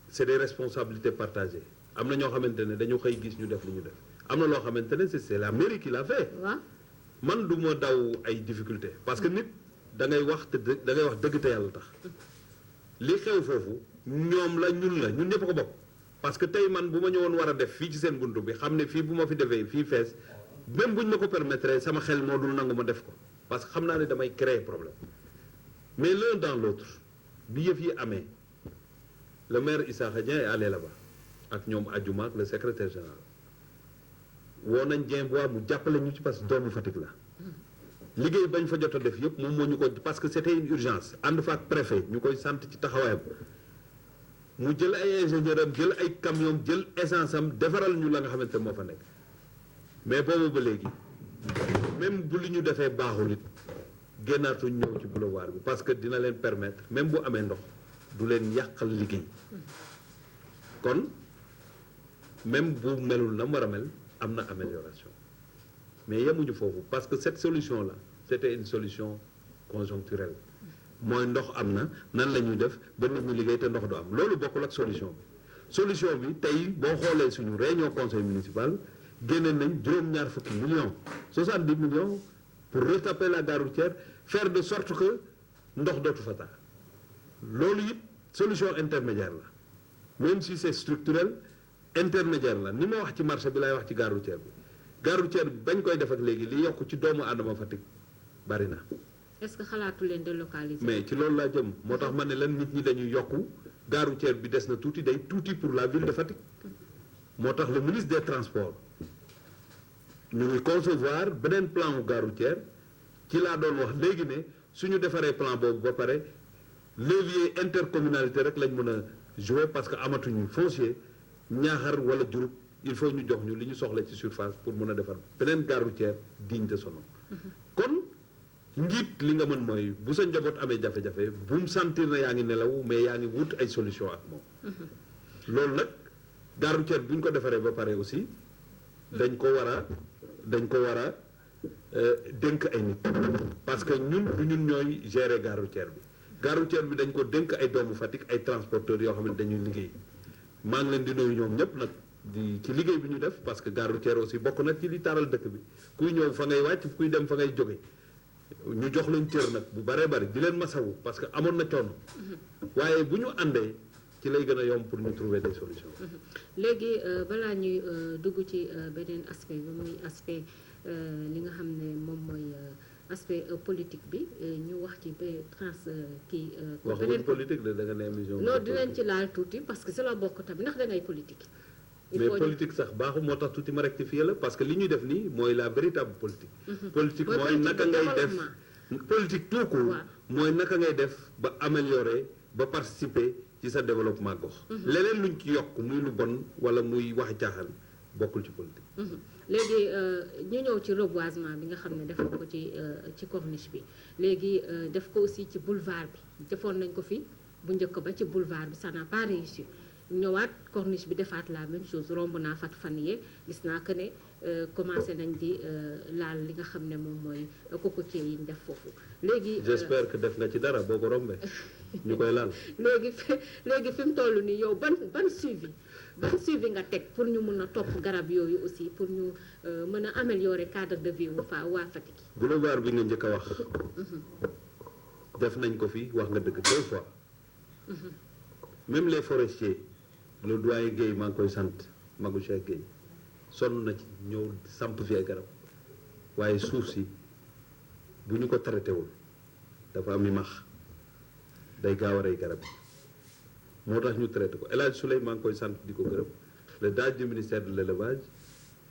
c'est des responsabilités partagées am na ñoo xamante ne dañu xëy gis ñu def li ñu def am na loo xamante ne c'est la mairie qui l'a fait.
waaw
man du ma daw ay difficultés parce que nit da ngay wax te da ngay wax dëgg te yàlla tax li xew foofu ñoom la ñun ñëpp ko bokk parce que tey man bu ma ñëwoon war a def fii ci seen buntu bi xam ne fii bu ma fi defee fii fees même buñ ma ko permettre sama xel moo dul nangu ma def ko parce que xam naa ne damay créer problème mais l'un dans l'autre bi yëf yi amee le maire Issakha Dieng est allé là-bas ak ñoom Adjuma ak le secrétaire général woo nañ Dieng-Bois mu jàppale ñu ci parce que doomu Fatick la liggéey bañ fa jot a def yëpp moom moo ñu ko parce que c'était une urgence ànd fa ak préfet ñu koy sant ci taxawaayam mu jël ay ingénieur am jël ay camion jël essence am defaral ñu la nga xamante moo fa nekk mais boobu ba léegi même bu li ñu defee baaxul it génnaatuñ ñëw ci boulevard bi parce que dina leen permettre même bu amee ndox du leen yàqal liggéey kon même bu melul na mu war a mel am na amélioration mais yemuñu foofu parce que cette solution là c'était une solution conjoncturelle mooy ndox am na nan la ñuy def ba nit ñi liggéey te ndox du am loolu bokkul ak solution bi tey boo xoolee suñu réunion conseil municipal génne nañ juróom-ñaar fukki millions 70 millions pour retaper la gare routière faire de sorte que ndox dootu fa taa loolu it solution intermédiaire la même si c'est structurel intermédiaire la ni ma wax ci marché bi lay wax ci gare routière bi gare routière bi bañ koy def ak léegi li yokk ci doomu aadama Fatick bari na.
est-ce que xalaatu leen délocaliser.
mais ci loolu laa jëm moo tax ma ne lan nit ñi dañuy yokku gare routière bi des na tuuti day tuuti pour la ville de Fatick moo tax le ministre des transports ñu ngi concevoir beneen plan wu gare routière ci laa doon wax léegi ne suñu defaree plan boobu ba pare levier intercommunalité rek lañ mën a jouer parce que amatuñu foncier Ñaaxar wala Diouroup il faut ñu jox ñu li ñu soxla ci surface pour mën a defar beneen gare routière digne de son nom kon njiit li nga mën mooy bu sa njaboot amee jafe-jafe bu mu sentir na yaa ngi nelaw mais yaa ngi wut ay solution ak moom loolu nag gare routière bi ñu ko defaree ba pare aussi dañ ko war a dénk ay nit parce que ñun ñooy gérer gare routière bi dañ ko dénk ay doomu Fatick ay transporteurs yoo xam ne dañuy liggéey maa ngi leen di nuyu ñoom ñëpp nag ci liggéey bi ñu def parce que gare routière aussi bokk na ci li taaral dëkk bi kuy ñëw fa ngay wàcc kuy dem fa ngay jóge ñu jox leen cër nag bu baree bari di leen masawu parce que amoon na coono waaye bu ñu àndee ci lay gën a yomb pour ñu trouver des solutions.
léegi balaa ñuy dugg ci beneen aspect bi muy aspect li nga xam ne moom mooy aspect politique bi ñu wax ci ba kii.
waxuñu politique de da nga ne émission.
non dinañ ci laal tuuti parce que si la bokk tamit ndax da ngay politique.
mais politique sax baaxu moo tax tuuti ma rectifier la parce que li ñuy def nii mooy la véritable politique. politique mooy naka ngay def politique tout court mooy naka ngay def ba améliorer ba participer ci sa développement gox. leneen luñ ci yokk muy lu bon wala muy waxi caaxaan bokkul ci politique.
léegi ñu ñëw ci reboisement bi nga xam ne def na ko ci corniche bi léegi def ko aussi ci boulevard bi defoon nañ ko fi bu njëkk ba ci boulevard bi ça n'a pas réussi ñëwaat corniche bi defaat la même chose romb naa fat fan yee gis naa que ne commencé nañ di laal li nga xam ne moom mooy cocotier yi ñu def foofu léegi.
j'espère que def nga ci dara boo ko rombee ñu koy laal.
léegi fi mu toll nii yow ban suivi nga teg pour ñu mun a topp garab yooyu aussi pour ñu mën a améliorer cadre de vie waa Fatick.
boulevard bi nga njëkk a wax. def nañ ko fi wax nga dëgg 2 fois. même les forestiers le doyen Guèye maa ngi koy sant Magu Cheikh Guèye sonn na ci ñëw samp fi ay garab waaye suuf si bu ñu ko traité wul dafa am i max day gaaw a rey garab yi moo tax ñu traité ko El Hadj Souley maa ngi koy sant di ko gërëm le DAGE du ministère de l'élevage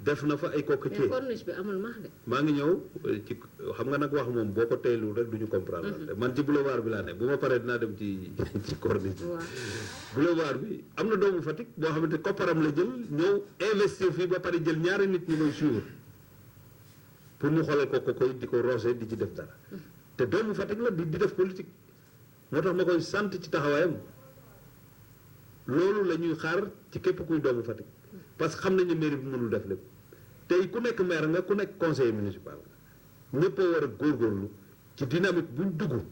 def na fa ay cocotiers.
mais corniche bi amul max de.
maa ngi ñëw ci xam nga nag wax moom boo ko teelul rek du ñu comprendre. man ci boulevard bi laa ne bu ma paree dinaa dem ci corniche bi.
waaw
boulevard bi am na doomu Fatick boo xamante kopparam la jël ñëw investir fii ba pare jël ñaari nit ñi koy suivre pour ñu xoolal ko koy di ko roose di ci def dara. te doomu Fatick la di def politique moo tax ma koy sant ci taxawaayam loolu la ñuy xaar ci képp kuy doomu Fatick. parce que xam nañu mairie bi mënul def lépp tey ku nekk maire nga ku nekk conseiller municipal nga ñëpp a war a góorgóorlu ci dynamique buñ dugg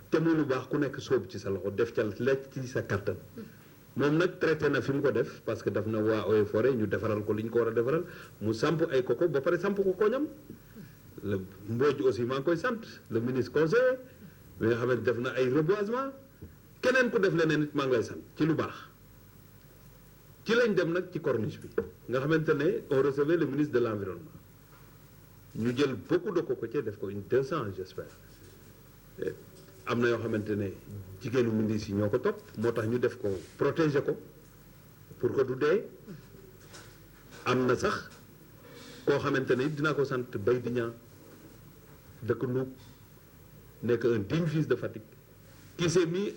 te muy lu baax ku nekk sóobu ci sa loxo def ca lekk ci sa kattan moom nag traité na fi mu ko def parce que daf na waa Eaux et Forêts ñu defaral ko li ñu ko war a defaral mu samp ay koko ba pare samp ko koñam le Mbodj aussi maa ngi koy sant le ministre conseiller bi nga xamante def na ay reboisement keneen ku def leneen nit maa ngi lay sant ci lu baax ci lañ dem nag ci corniche bi nga xamante ne on recevait le ministre de l'environnement ñu jël beaucoup de cocotiers def ko une 200 j'espère am na yoo xamante ne jigéenu ministre yi ñoo ko topp moo tax ñu def ko protéger ko pour que du dee am na sax koo xamante ne dinaa ko sant bay di ñaa dëkk Nuuk nekk un digne fils de Fatick qui s'est mis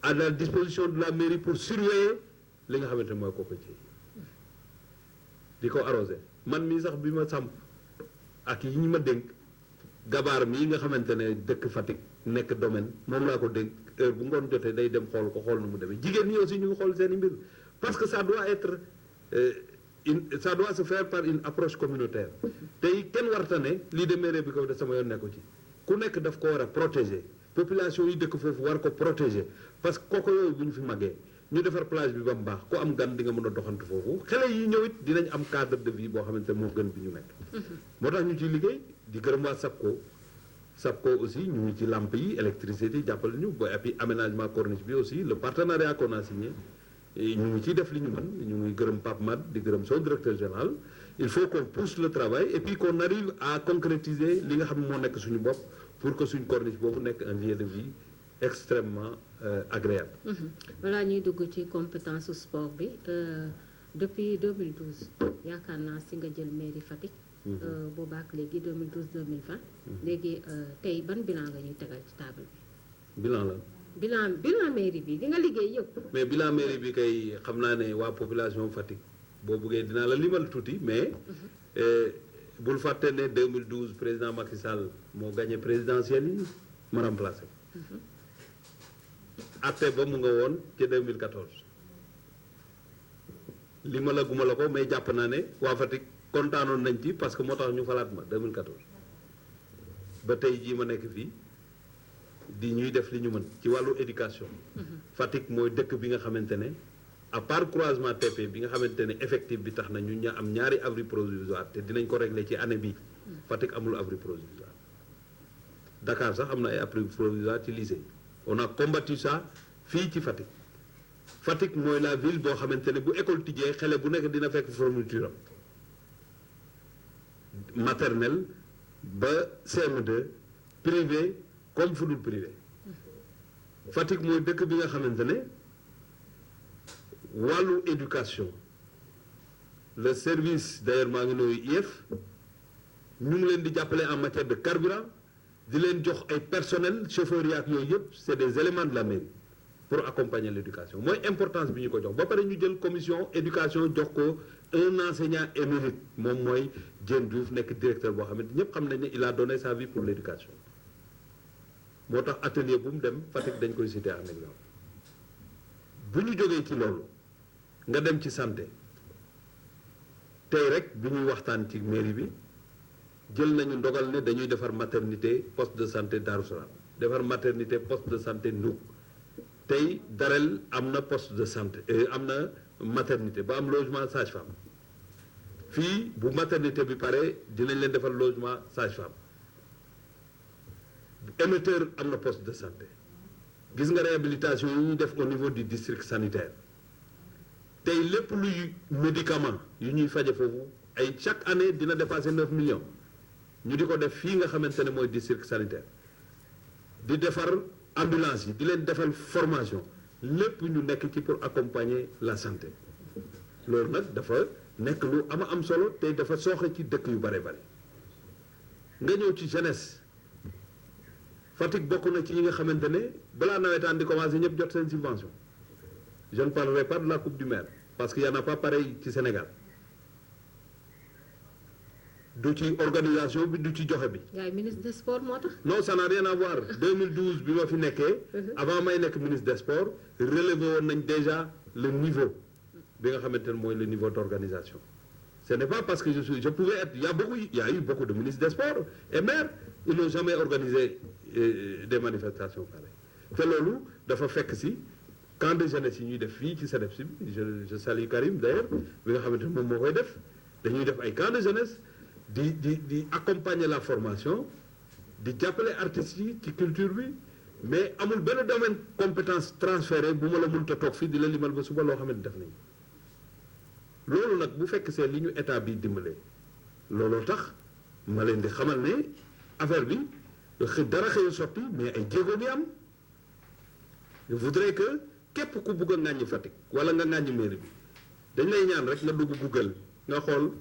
à la disposition de la mairie pour surveiller li nga xamante ne mooy cocotier di ko arrosé man mii sax bi ma samp ak yi ñu ma dénk gabaar mii nga xamante ne dëkk Fatick nekk domaine moom laa ko dénk heure bu ngoon jotee day dem xool ko xool nu mu demee jigéen ñi aussi ñu ngi xool seen i mbir parce que ça doit être ça doit se faire par une approche communautaire tey kenn warta ne lii de mairie bi ko de sama yoon nekku ci ku nekk daf ko war a protéger population yi dëkk foofu war ko protéger parce que kooku yooyu bu ñu fi màggee ñu defar plage bi ba mu baax ku am gan di nga mën a doxantu foofu xale yi ñëw it dinañ am cadre de vie boo xamante ne moo gën bi ñu nekk. moo tax ñu ciy liggéey di gërëm waa SAPCO aussi ñu ngi ci lampe yi électricité jàppale ñu ba et puis aménagement corniche bi aussi le partenariat qu'on a signé ñu ngi ciy def li ñu mën ñu ngi gërëm Pape Mad di gërëm son directeur général il faut qu'on pousse le travail et puis qu'on arrive à concrétiser li nga xam ne moo nekk suñu bopp pour que suñu corniche boobu nekk un lieu de vie extrêmement agréable.
Voilà ñuy dugg ci compétence sport bi depuis 2012 yaakaar naa si nga jël mairie Fatick. boobaak léegi 2012 2020. léegi tey ban bilan nga ñuy tegal ci table bi.
bilan la.
bilan mairie bi di nga liggéey yëpp.
mais bilan mairie bi kay xam naa ne waa population Fatick boo buggee dinaa la limal tuuti mais. bul fàtte ne 2012 président Macky Sall moo gagné présidentielle yi ma remplacé ko. atte ba mu nga woon ca 2014 li ma la guma la ko mais jàpp naa ne waa Fatick kontaanoon nañ ci parce que moo tax ñu falaat ma 2014 ba tey jii ma nekk fii di ñuy def li ñu mën ci wàllu éducation. Fatick mooy dëkk bi nga xamante ne à part croisement TP bi nga xamante ne effectif bi tax na ñu am ñaari abri provisoire te dinañ ko régler ci année bi Fatick amul abri provisoire Dakar sax am na ay abris provisoires ci lycée on a combattu ça fii ci Fatick Fatick mooy la ville boo xamante ne bu école tijjee xale bu nekk dina fekk fourniture am maternelle ba CM2 privé comme fu dul privé Fatick mooy dëkk bi nga xamante ne wàllu éducation le service d'ailleurs maa ngi nuyu IEF ñu ngi leen di jàppale en matière de carburant di leen jox ay personnel chauffeur yi ak yooyu yëpp c'est des éléments de la mairie pour accompagner l'éducation mooy importance bi ñu ko jox ba pare ñu jël commission éducation jox ko un enseignant émérite moom mooy Diène Diouf nekk directeur boo xamante ñëpp xam nañ ne il a donné sa vie pour l'éducation moo tax atelier bu mu dem Fatick dañ koy citer en exemple bu ñu jógee ci loolu nga dem ci santé tey rek bi ñuy waxtaan ci mairie bi jël nañu ndogal ne dañuy defar maternité poste de santé Darou Salam defar maternité poste de santé Ndouk tey Darel am na poste de santé am na maternité ba am logement sage-femme fii bu maternité bi pare dinañ leen defar logement sage-femme émetteur am na poste de santé gis nga réhabilitation yi ñuy def au niveau du district sanitaire tey lépp luy médicament yu ñuy faje foofu ay chaque année dina dépasser 9 millions ñu di ko def fii nga xamante ne mooy district sanitaire di defar ambulance yi di leen defal formation lépp ñu nekk ci pour accompagner la santé loolu nag dafa nekk lu am solo te dafa sooxe ci dëkk yu bare bare nga ñëw ci jeunesse Fatick bokk na ci ñi nga xamante ne balaa nawetaan di commencer ñëpp jot seen subvention je ne parlerai pas de la coupe du maire parce qu'il y en a pas pareil ci Sénégal du ci organisation bi du ci joxe bi.
yaay ministre des sports moo tax.
non ça n'a rien à voir 2012 bi ma fi nekkee. avant may nekk ministre des sports relevé woon nañ déjà le niveau bi nga xamante ne mooy le niveau d'organisation. Ce n'est pas parce que je pouvais être il y a eu beaucoup de ministres des sports et maires ils n'ont jamais organisé des manifestations pareilles te loolu dafa fekk si camp de jeunesse yi ñuy def fii ci CEDEPS bi je salue Karim d'ailleurs bi nga xamante ne moom moo koy def dañuy def ay camp de jeunesse. di accompagner la formation di jàppale artistes yi ci culture bi mais amul benn domaine compétence transférée bu ma la mënta toog fii di la limal ba suba loo xamante def nañ loolu nag bu fekk see li ñu état bi dimbalee looloo tax ma leen di xamal ne affaire bi dara xëy sotti mais ay jéego ni am je voudrais que képp ku bugg a ŋàññi Fatick wala nga ŋàññi mairie bi dañ lay ñaan rek nga dugg Google nga xool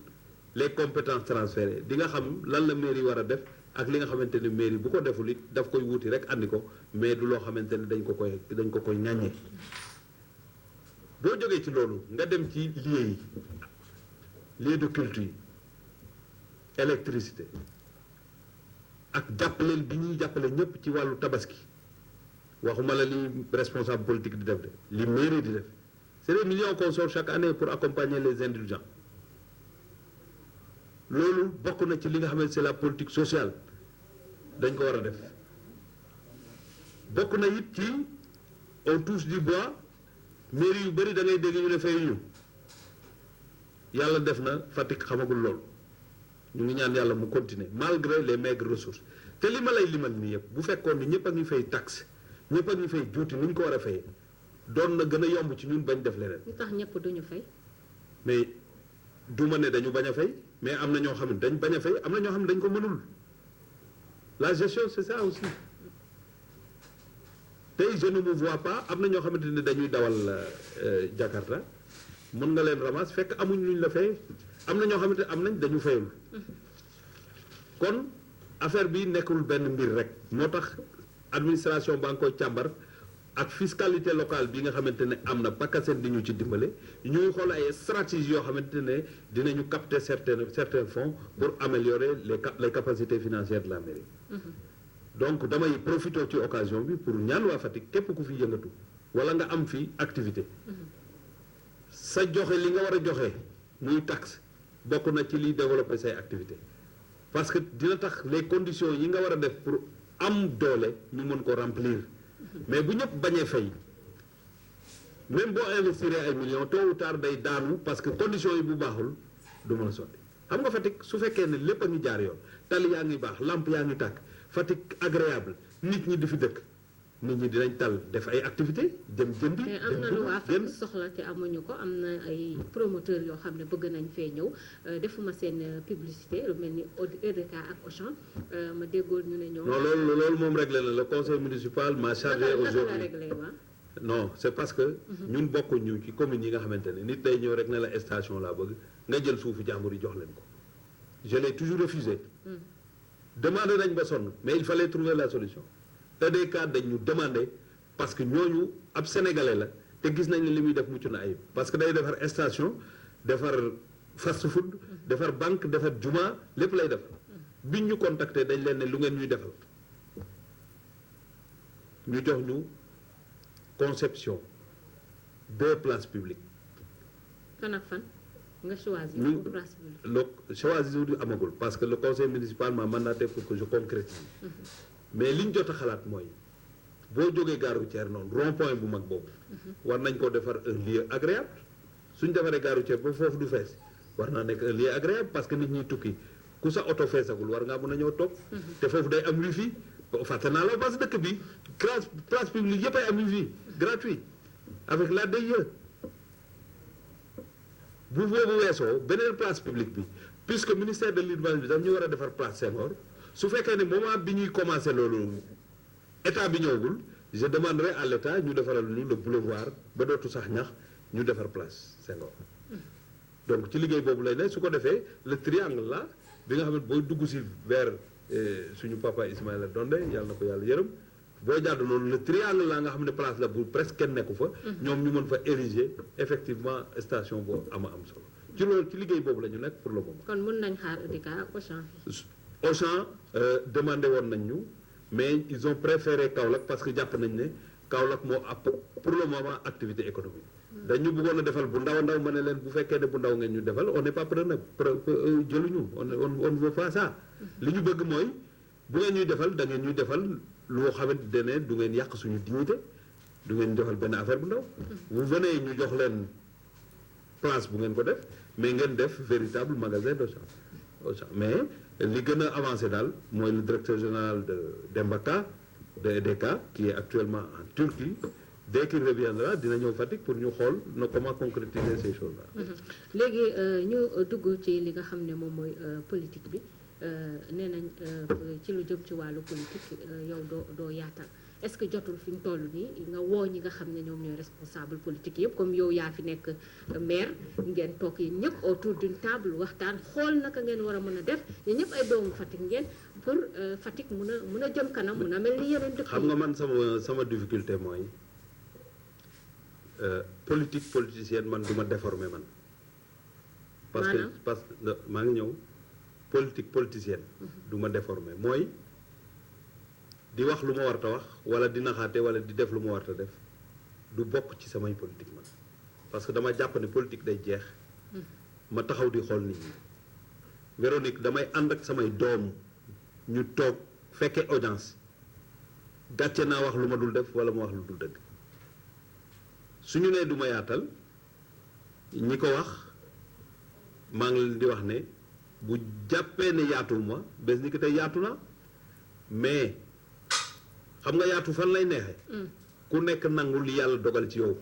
les compétences transférées di nga xam lan la mairie war a def ak li nga xamante ne mairie bu ko deful it daf koy wuti rek andi ko mais du loo xamante ne dañ ko koy ñàññee boo jógee ci loolu nga dem ci lieu de culture yi électricité ak jàppaleel bi ñuy jàppale ñëpp ci wàllu tabaski waxuma la li responsable politique di def de li mairie di def c'est des millions qu'on sort chaque année pour accompagner les indigents loolu bokk na ci li nga xam ne c'est la politique sociale dañ ko war a def bokk na it ci on touche du bois mairie yu bëri da ngay dégg ñu ne fayuñu yàlla def na Fatick xamagul loolu ñu ngi ñaan yàlla mu continuer malgré les maigres ressources te li ma lay limal nii yëpp bu fekkoon ni ñëpp a ngi fay taxe ñëpp a ngi fay juuti ni ñu ko war a fayee doon na gën a yomb ci ñun bañ def leneen.
lu tax ñëpp duñu fay.
mais du ma ne dañu bañ a fay mais am na ñoo xam ne dañ bañ a fay am na ñoo xam ne dañ ko mënul la gestion c'est ça aussi tey je ne me vois pas am na ñoo xamante ne dañuy dawal Jakarta mën nga leen ramas fekk amuñ luñ la fay am na ñoo xamante ne am nañ dañu fayul kon affaire bi nekkul benn mbir rek moo tax administration baa ngi koy càmbar ak fiscalité locale bi nga xamante ne am na pakaseen di ñu ci dimbale ñuy xool ay stratégies yoo xamante ne dinañu capter certains fonds pour améliorer les capacités financières de la mairie. Donc damay profité ci occasion bi pour ñaan waa Fatick képp ku fi yëngatu wala nga am fi activité sa joxe li nga war a joxe muy taxe bokk na ci liy développer say activité parce que dina tax les conditions yi nga war a def pour am doole ñu mën ko remplir mais bu ñëpp bañee fay même boo investir ay millions tôt ou tard day daanu parce que conditions yi bu baaxul du mën a sotti xam nga Fatick su fekkee ne lépp a ngi jaar yoon tali yaa ngi baax lampe yaa ngi tàkk
Fatick agréable nit ñi di fi dëkk nit ñi dinañ tal def ay activités dem jëndi.
mais am na lu waa Fatick soxla te amuñu ko am na ay promoteurs yoo xam ne bëgg nañ fee ñëw defuma seen publicité lu mel ni EDK ak Auchan ma déggoon ñu ne ñoom.
non loolu moom réglé na le conseil municipal m'a chargé aujourd'hui non c'est parce que ñun bokkuñu ci commune yi nga xamante ne nit day ñëw rek ne la station laa bëgg nga jël suufu jàmbur yi jox leen ko je l'ai toujours refusé demandé nañ ba sonn mais il fallait trouver la solution EDK dañ ñu demandé parce que ñooñu ab sénégalais la te gis nañ ne li muy def mucc na ayib parce que day defar station defar fast food defar banque defar juma lépp lay defar biñ ñu contacté dañ leen ne lu ngeen ñuy defal ñu jox ñu conception 2 places publiques.
fan ak fan nga choisir pour place publique.
le choisir amagul parce que le conseil municipal m'a mandaté pour que je concrétise. mais li ñu jot a xalaat mooy boo jógee gare routière noonu rond-point bu mag boobu. war nañ ko defar un lieu agréable suñ defaree gare routière ba foofu du fees war naa nekk un lieu agréable parce que nit ñi tukki ku sa oto feesagul war ngaa mën a ñëw toog. te foofu day am wifi fàtte naa la parce que dëkk bi place publique yëpp ay am wifi gratuit avec la DIE. bu boobu weesoo beneen place publique bi puisque ministère de l'urbanisme bi daf ñu war a defar place Senghor su fekkee ne moment bi ñuy commencé loolu état bi ñëwagul je demanderai à l'état ñu defaral ñu le boulevard ba dootu sax ñax ñu defar place Senghor donc ci liggéey boobu lay ne su ko defee le triangle là bi nga xam ne booy dugg si vers suñu papa Ismaïla Donde yàlla na ko yàlla yërëm boo jàdd noonu le triangle la nga xam ne place la bu presque kenn nekku fa ñoom ñu mën fa ériger effectivement station boo am solo ci loolu ci liggéey boobu la ñu nekk pour le moment.
kon mën nañ xaar EDK ak Auchan fii.
Auchan demandé woon nañ ñu mais ils ont préféré Kaolack parce que jàpp nañ ne Kaolack moo pour le moment activité économique dañu bëggoon a defal bu ndaw ndaw ma ne leen bu fekkee ne bu ndaw ngeen ñu defal on n'est pas preneur jëluñu on ne veut pas ça li ñu bëgg mooy bu ngeen ñuy defal da ngeen ñuy defal loo xamante ne du ngeen yàq suñu dignité du ngeen defal benn affaire bu ndaw vous venez ñu jox leen place bu ngeen ko def mais ngeen def véritable magasin d'Auchan mais li gën a avancé daal mooy le directeur général de Demba Ka de EDK qui est actuellement en Turquie dès qu'il reviendra dina ñëw Fatick pour ñu xool na comment concrétiser ces choses là.
léegi ñu dugg ci li nga xam ne moom mooy politique bi nee nañ ci lu jëm ci wàllu politique yow doo yaatal est-ce que jotul fi ñu toll nii nga woo ñi nga xam ne ñoom ñooy responsable politique yëpp comme yow yaa fi nekk maire ngeen toog yi ñëpp autour d'une table waxtaan xool naka ngeen war a mën a def ñun ñëpp ay doomu Fatick ngeen pour Fatick mun a jëm kanam mun a mel ni yeneen dëkk.
xam nga man sama difficulté mooy politique politicienne man du ma déformer man. parce que maa ngi ñëw. politique politicienne du ma déformer mooy di wax lu ma war ta wax wala di naxaate wala di def lu ma war ta def du bokk ci samay politique man parce que dama jàpp ne politique day jeex ma taxaw di xool nit ñi Véronique damay ànd ak samay doom ñu toog fekkee audience gàcce naa wax lu ma dul def wala ma wax lu dul dëgg su ñu nee du ma yaatal ñi ko wax maa ngi leen di wax ne bu jàppee ne yaatul ma bés ni ki tey yaatu na mais xam nga yaatu fan lay neexee ku nekk nangu li yàlla dogal ci yow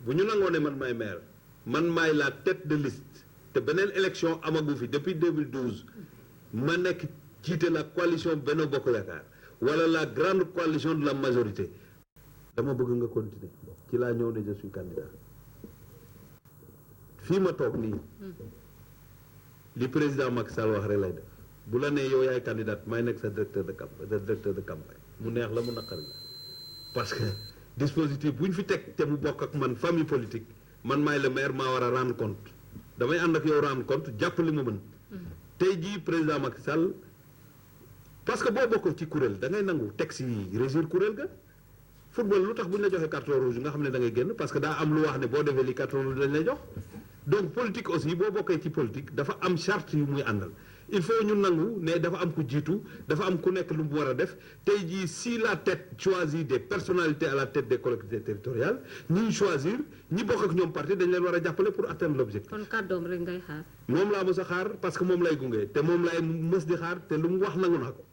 bu ñu nangoo ne man maay maire man maay la tête de liste te beneen élection amagu fi depuis 2012 ma nekk jiite la coalition Benno Bokk Yaakaar wala la grande coalition de la majorité dama bëgg nga continuer ci laa ñëw ne je suis candidat fii ma toog nii li président Macky Sall wax rek lay def bu la nee yow yaay candidat may nekk sa directeur de campagne mu neex la mu naqari la parce que dispositif bu ñu fi teg te mu bokk ak man famille politique man maay le maire maa war a rendre compte damay ànd ak yow rendre compte jàpp li ma mën tey jii président Macky Sall parce que boo bokk ci kuréel da ngay nangu teg si régir kuréel ga football lu tax bu ñu la joxee carton rouge nga xam ne da ngay génn parce que daa am lu wax ne boo defee li carton rouge dañ lay jox donc politique aussi boo bokkee ci politique dafa am charte yu muy àndal il faut ñu nangu ne dafa am ku jiitu dafa am ku nekk lu mu war a def tey jii si la tête choisit des personnalités à la tête des collectivités territoriales ñi choisir ñi bokk ak ñoom parti dañ leen war a jàppale pour atteindre l'objectif.
kon kàddoom rek ngay xaar.
moom laa mës a xaar parce que moom lay gunge te moom lay mës di xaar te lu mu wax nangu naa ko.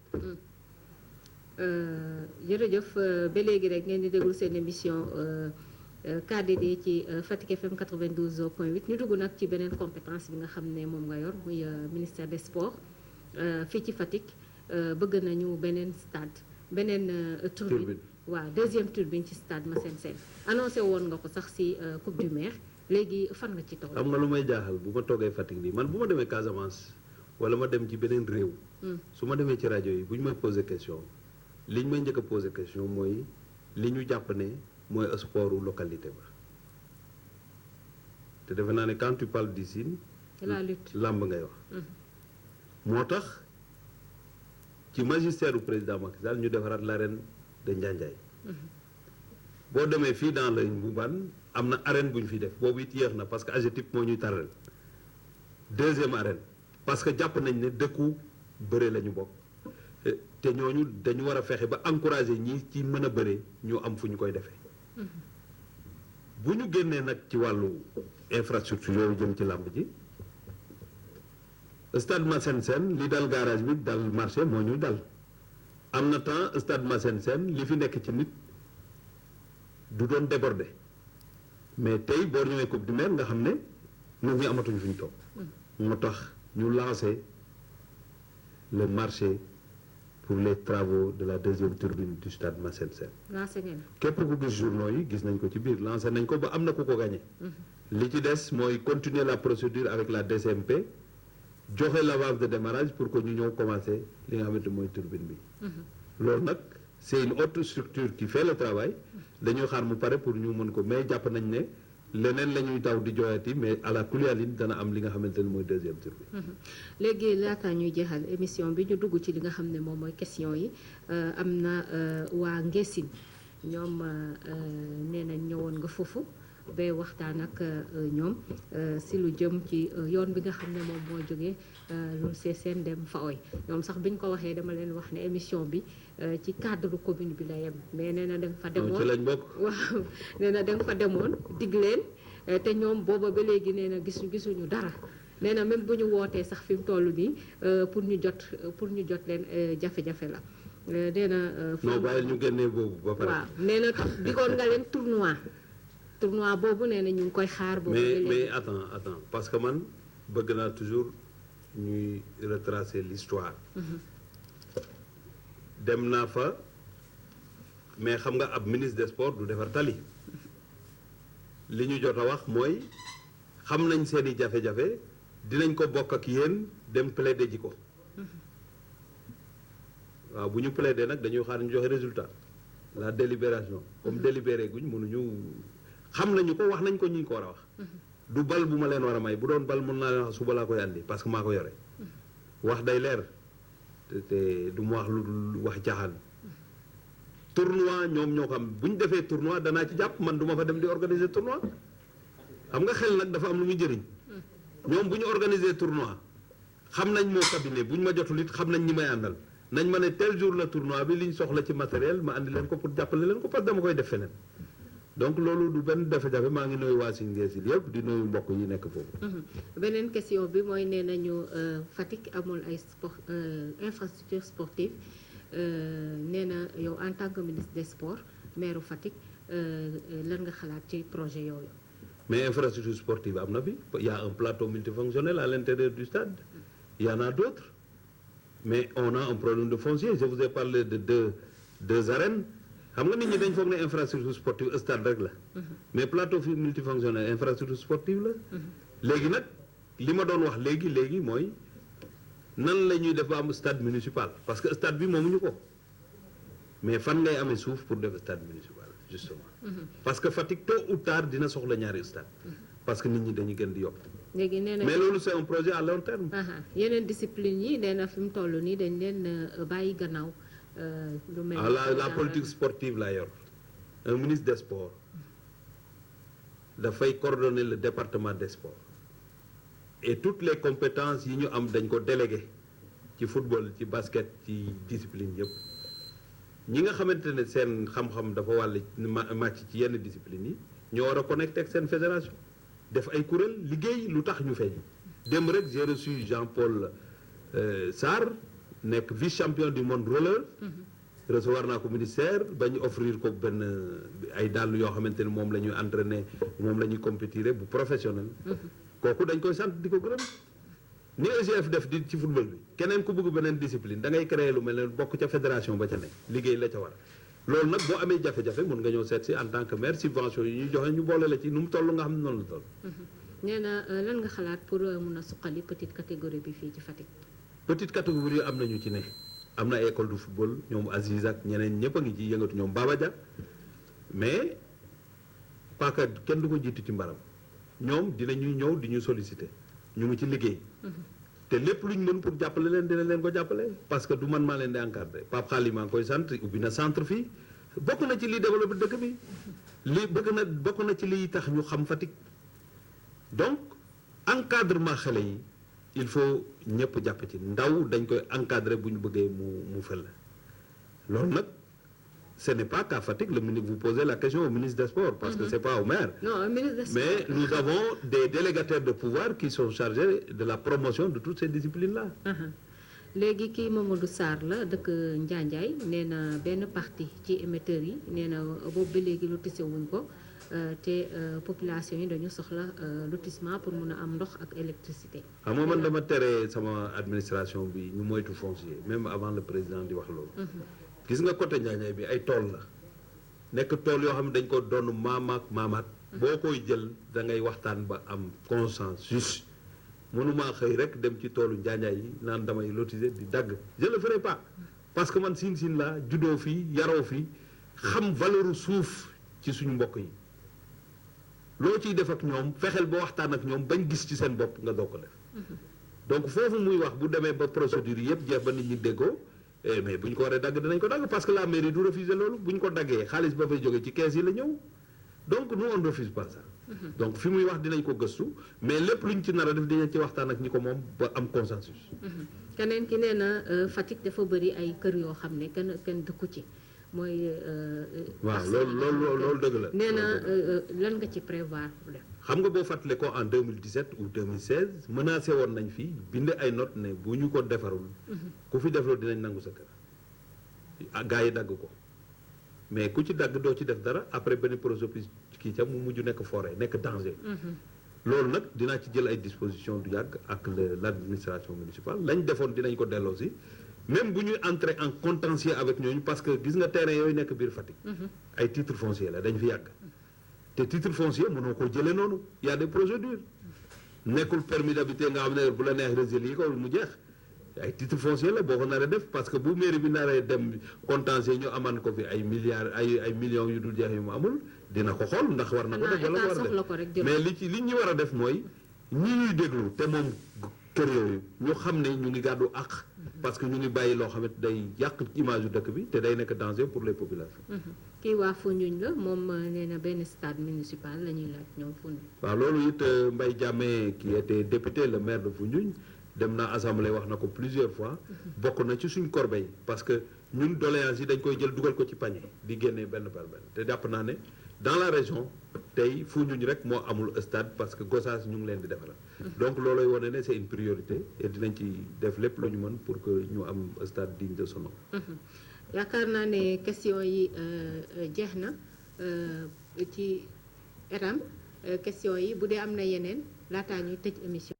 jërëjëf ba léegi rek ngeen di déglu seen émission KDD ci Fatick FM 92.8 ñu dugg nag ci beneen compétence bi nga xam ne moom nga yor muy ministère des sports fii ci Fatick bëgg nañu beneen stade beneen turbine waaw deuxième turbine ci stade Massène Sène annoncé woon nga ko sax si coupe du maire léegi fan nga ci toll.
xam nga lu may jaaxal bu ma toogee Fatick nii man bu ma demee Casamance wala ma dem ci beneen réew. su ma demee ci rajo yi bu ñu may posé question li ñu may njëkk a posé question mooy li ñu jàpp ne mooy sportu localité ba te defe naa ne quand tu parles d'ici
la lutte
làmb ngay wax. moo tax ci magistère du président Macky Sall ñu defaraat l'arène de Ndiandiaye. boo demee fii dans le Mboubane am na arène bu ñu fi def boobu it yéex na parce que AGETIP moo ñuy taral deuxième arène parce que jàpp nañ ne dëkku bëre la ñu bokk te ñooñu dañu war a fexe ba encourager ñi ci mën a bëre ñu am fu ñu koy defee. bu ñu génnee nag ci wàllu infrastructure yooyu jëm ci làmb ji stade Massène Sène li dal garage bi dal marché moo ñu dal am na temps stade Massène Sène li fi nekk ci nit du doon déborder mais tey boo ñëwee coupe du maire nga xam ne nit ñi amatuñu fi ñu toog. moo tax ñu lancé le marché pour les travaux de la deuxième turbine du stade Massène Sène.
lancé ngeen.
képp ku gis journaux yi gis nañ ko ci biir lancé nañ ko ba am na ku ko gagné. li ci des mooy continuer la procédure avec la DCMP joxe l'avance de démarrage pour que ñu ñëw commencer li nga xamante mooy turbine bi. loolu nag c'est une autre structure qui fait le travail dañuy xaar mu pare pour ñu mën ko mais jàpp nañ ne leneen la ñuy taw di jooyati mais à la kuliyalin dana am li nga xamante ne mooy deuxième turbine.
léegi laata ñuy jeexal émission bi ñu dugg ci li nga xam ne moom mooy question yi am na waa Ngeesine ñoom nee nañ ñëwoon nga foofu ba waxtaan ak ñoom si lu jëm ci yoon bi nga xam ne moom moo jógee lu Sessène dem Faoy ñoom sax bi ñu ko waxee dama leen wax ne émission bi ci cadre commune bi la yem mais nee na da nga fa demoon
ci lañ bokk.
waaw nee na da nga fa demoon dig leen te ñoom booba ba léegi nee na gisuñu dara nee na même bu ñu wootee sax fi mu toll nii pour ñu jot leen jafe-jafe la nee na.
non bàyyi ñu génnee boobu ba pare.
waaw nee na digoon nga leen tournoi boobu nee na ñu ngi koy xaar. boobu
mais attends parce que man bëgg naa toujours ñuy retracer l'histoire. dem naa fa mais xam nga ab ministre des sports du defar tali li ñu jot a wax mooy xam nañ seeni jafe-jafe dinañ ko bokk ak yéen dem plaider ji ko waaw bu ñu plaider nag dañuy xaar ñu joxe résultat la délibération comme délibéré guñ mënuñu xam nañu ko wax nañ ko ñu ko war a wax du bal bu ma leen war a may bu doon bal mën naa leen wax suba laa koy andi parce que maa ko yore wax day leer te du ma wax lu wax jaaxal tournoi ñoom ñoo xam bu ñu defee tournoi danaa ci jàpp man du ma fa dem di organiser tournoi xam nga xel nag dafa am lu muy jëriñ ñoom bu ñu organiser tournoi xam nañ moo cabinet bu ñu ma jotul it xam nañ ñi may àndal nañ ma ne tel jour la tournoi bi li ñu soxla ci matériel ma andi leen ko pour jàppale leen ko parce que dama koy def feneen donc loolu du benn jafe-jafe maa ngi nuyu waa Ngeesine yëpp di nuyu mbokk yi nekk foofu.
beneen question bi mooy nee nañu Fatick amul ay infrastructure sportive nee na yow en tant que ministre des sports maire Fatick lan nga xalaat ci projet yooyu.
mais infrastructure sportive am na fi il y a un plateau multifonctionnel à l'intérieur du stade il y en a d'autres mais on a un problème de foncier je vous ai parlé de deux arènes. xam nga nit ñi dañ foog ne infrastructure sportive stade rek la mais plateau multifonctionnel infrastructure sportive la léegi nag li ma doon wax léegi mooy nan la ñuy def ba am stade municipal parce que stade bi moomuñu ko mais fan ngay amee suuf pour def stade municipal justement parce que Fatick tôt ou tard dina soxla ñaari stade parce que nit ñi dañu gën di yokk
léegi nee na
mais loolu c'est un projet à long terme
yeneen discipline yi nee na fi mu toll nii dañ leen bàyyi gannaaw
la politique sportive laa yor un ministre des sports dafay coordonner le département des sports et toutes les compétences yi ñu am dañ ko délégué ci football ci basket ci discipline yëpp ñi nga xamante ne seen xam-xam dafa wàll màcc ci yenn discipline yi ñoo war a connecté ak seen fédération def ay kuréel liggéey lu tax ñu feeñ démb rek j'ai reçu Jean-Paul Sarr nekk vice champion du monde roller recevoir naa ko ministère ba ñu offrir ko benn ay dàll yoo xamante ne moom la ñuy entraîner moom la ñuy compétir bu professionnel kooku dañ koy sant di ko gërëm ni EGF def di ci football bi keneen ku bëgg beneen discipline da ngay créer lu mel ne bokk ca fédération ba ca nekk liggéey la ca war loolu nag boo amee jafe-jafe mën nga ñëw seet si en tant que maire subvention yi ñuy joxe ñu boole la ci nu mu toll nga xam ne noonu la toll.
nee na lan nga xalaat pour mun a suqali petite catégorie bi fii ci Fatick.
petite catégorie am nañu ci ne am na école de football ñoom Aziz ak ñeneen ñëpp a ngi ci yëngatu ñoom Baba Dia mais pas que kenn du ko jiitu ci mbaram ñoom dinañuy ñëw di ñu solliciter ñu ngi ci liggéey. te lépp lu ñu mën pour jàppale leen dina leen ko jàppale parce que du man maa leen di encadré Pape Xaali maa ngi koy sant ubbi na centre fii bokk na ci liy développé dëkk bi bokk na ci liy tax ñu xam Fatick donc encadrement xale yi il faut ñëpp jàpp ci ndaw dañ koy encadré bu ñu bëggee mu fël loolu nag ce n'est pas qu'à Fatick le ministre vous posez la question au ministre des Sports parce que c'est pas au maire.
Non, au ministre des Sports.
Mais nous avons des délégataires de pouvoir qui sont chargés de la promotion de toutes ces disciplines-là.
léegi kii Mamadou Sarr la dëkk Njaanjaay nee na benn partie ci émetteurs yi nee na boobu ba léegi lotissé wuñ ko te population yi dañu soxla lotissement pour mun a am ndox ak électricité.
xam nga man dama tere sama administration bi ñu moytu foncier même avant le président di wax loolu. gis nga côté Njaañaay bi ay tool la nekk tool yoo xam ne dañ ko doon maamaat boo koy jël da ngay waxtaan ba am consensus mënumaa xëy rek dem ci toolu Njaañaay yi naan damay lotiser di dagg je le ferai pas parce que man siin laa juddoo fii yaroo fii xam valeur suuf ci suñu mbokk yi loo ciy def ak ñoom fexeel ba waxtaan ak ñoom bañ gis ci seen bopp nga doog ko def donc foofu muy wax bu demee ba procédure yi yëpp jeex ba nit ñi déggoo mais bu ñu ko waree dagg dinañ ko dagg parce que la mairie du refuser loolu bu ñu ko daggee xaalis ba fay jóge ci kees yi la ñëw donc nous on refuse pas ça. donc fi muy wax dinañ ko gëstu mais lépp lu ñu ci nar a def dinañ ci waxtaan ak ñi ko moom ba am consensus.
keneen ki nee na Fatick dafa bëri ay kër yoo xam ne kenn dëkku ci mooy.
waaw loolu dëgg la.
nee na lan nga ci prévoir pour def.
xam nga boo fàttale ko en 2017 ou 2016 menacé woon nañ fi bind ay notes ne bu ñu ko defarul. ku fi def loolu dinañ nangu sa kër. gars yi dagg ko mais ku ci dagg doo ci def dara après benn projet kii ca mu mujj nekk forêt nekk danger. loolu nag dinaa ci jël ay dispositions du yàgg ak l'administration municipale lañ defoon dinañ ko delloo si même bu ñuy entrer en contentieux avec ñooñu parce que gis nga terrain yooyu nekk biir Fatick. ay titre foncier la dañ fi yàgg. te titre foncier mënoo ko jëlee noonu y a des procédures nekkul permis d'habiter nga xam ne bu la neex résilier ko mu jeex ay titre foncier la boo ko naree def parce que bu mairie bi naree dem contentieux ñu aman ko fi ay milliards ay millions yu dul jeex yu mu amul dina ko xool ndax war na ko def wala war a def mais li ñu war a def mooy ñi ñuy déglu te moom kër yooyu ñu xam ne ñu ngi gàddu àq parce que ñu ngi bàyyi loo xam ne day yàq image yu dëkk bi te day nekk danger pour les populations.
kii waa Foundiougne la moom nee na benn stade municipal la ñuy laaj ñoom Foundiougne.
waaw loolu it Mbaye Diamé qui était député le maire de Foundiougne dem naa assemblée wax na ko plusieurs fois bokk na ci suñ corbeille parce que ñun doléances yi dañ koy jël dugal ko ci panier di génnee benn par benn te jàpp naa ne dans la région tey Foundiougne rek moo amul stade parce que Gossas ñu ngi leen di defaral donc loolooy wane ne c'est une priorité et dinañ ci def lépp lu ñu mën pour que ñu am stade digne de son nom.
yaakaar naa ne question yi jeex na ci etam question yi bu dee am na yeneen laataa ñuy tëj émission.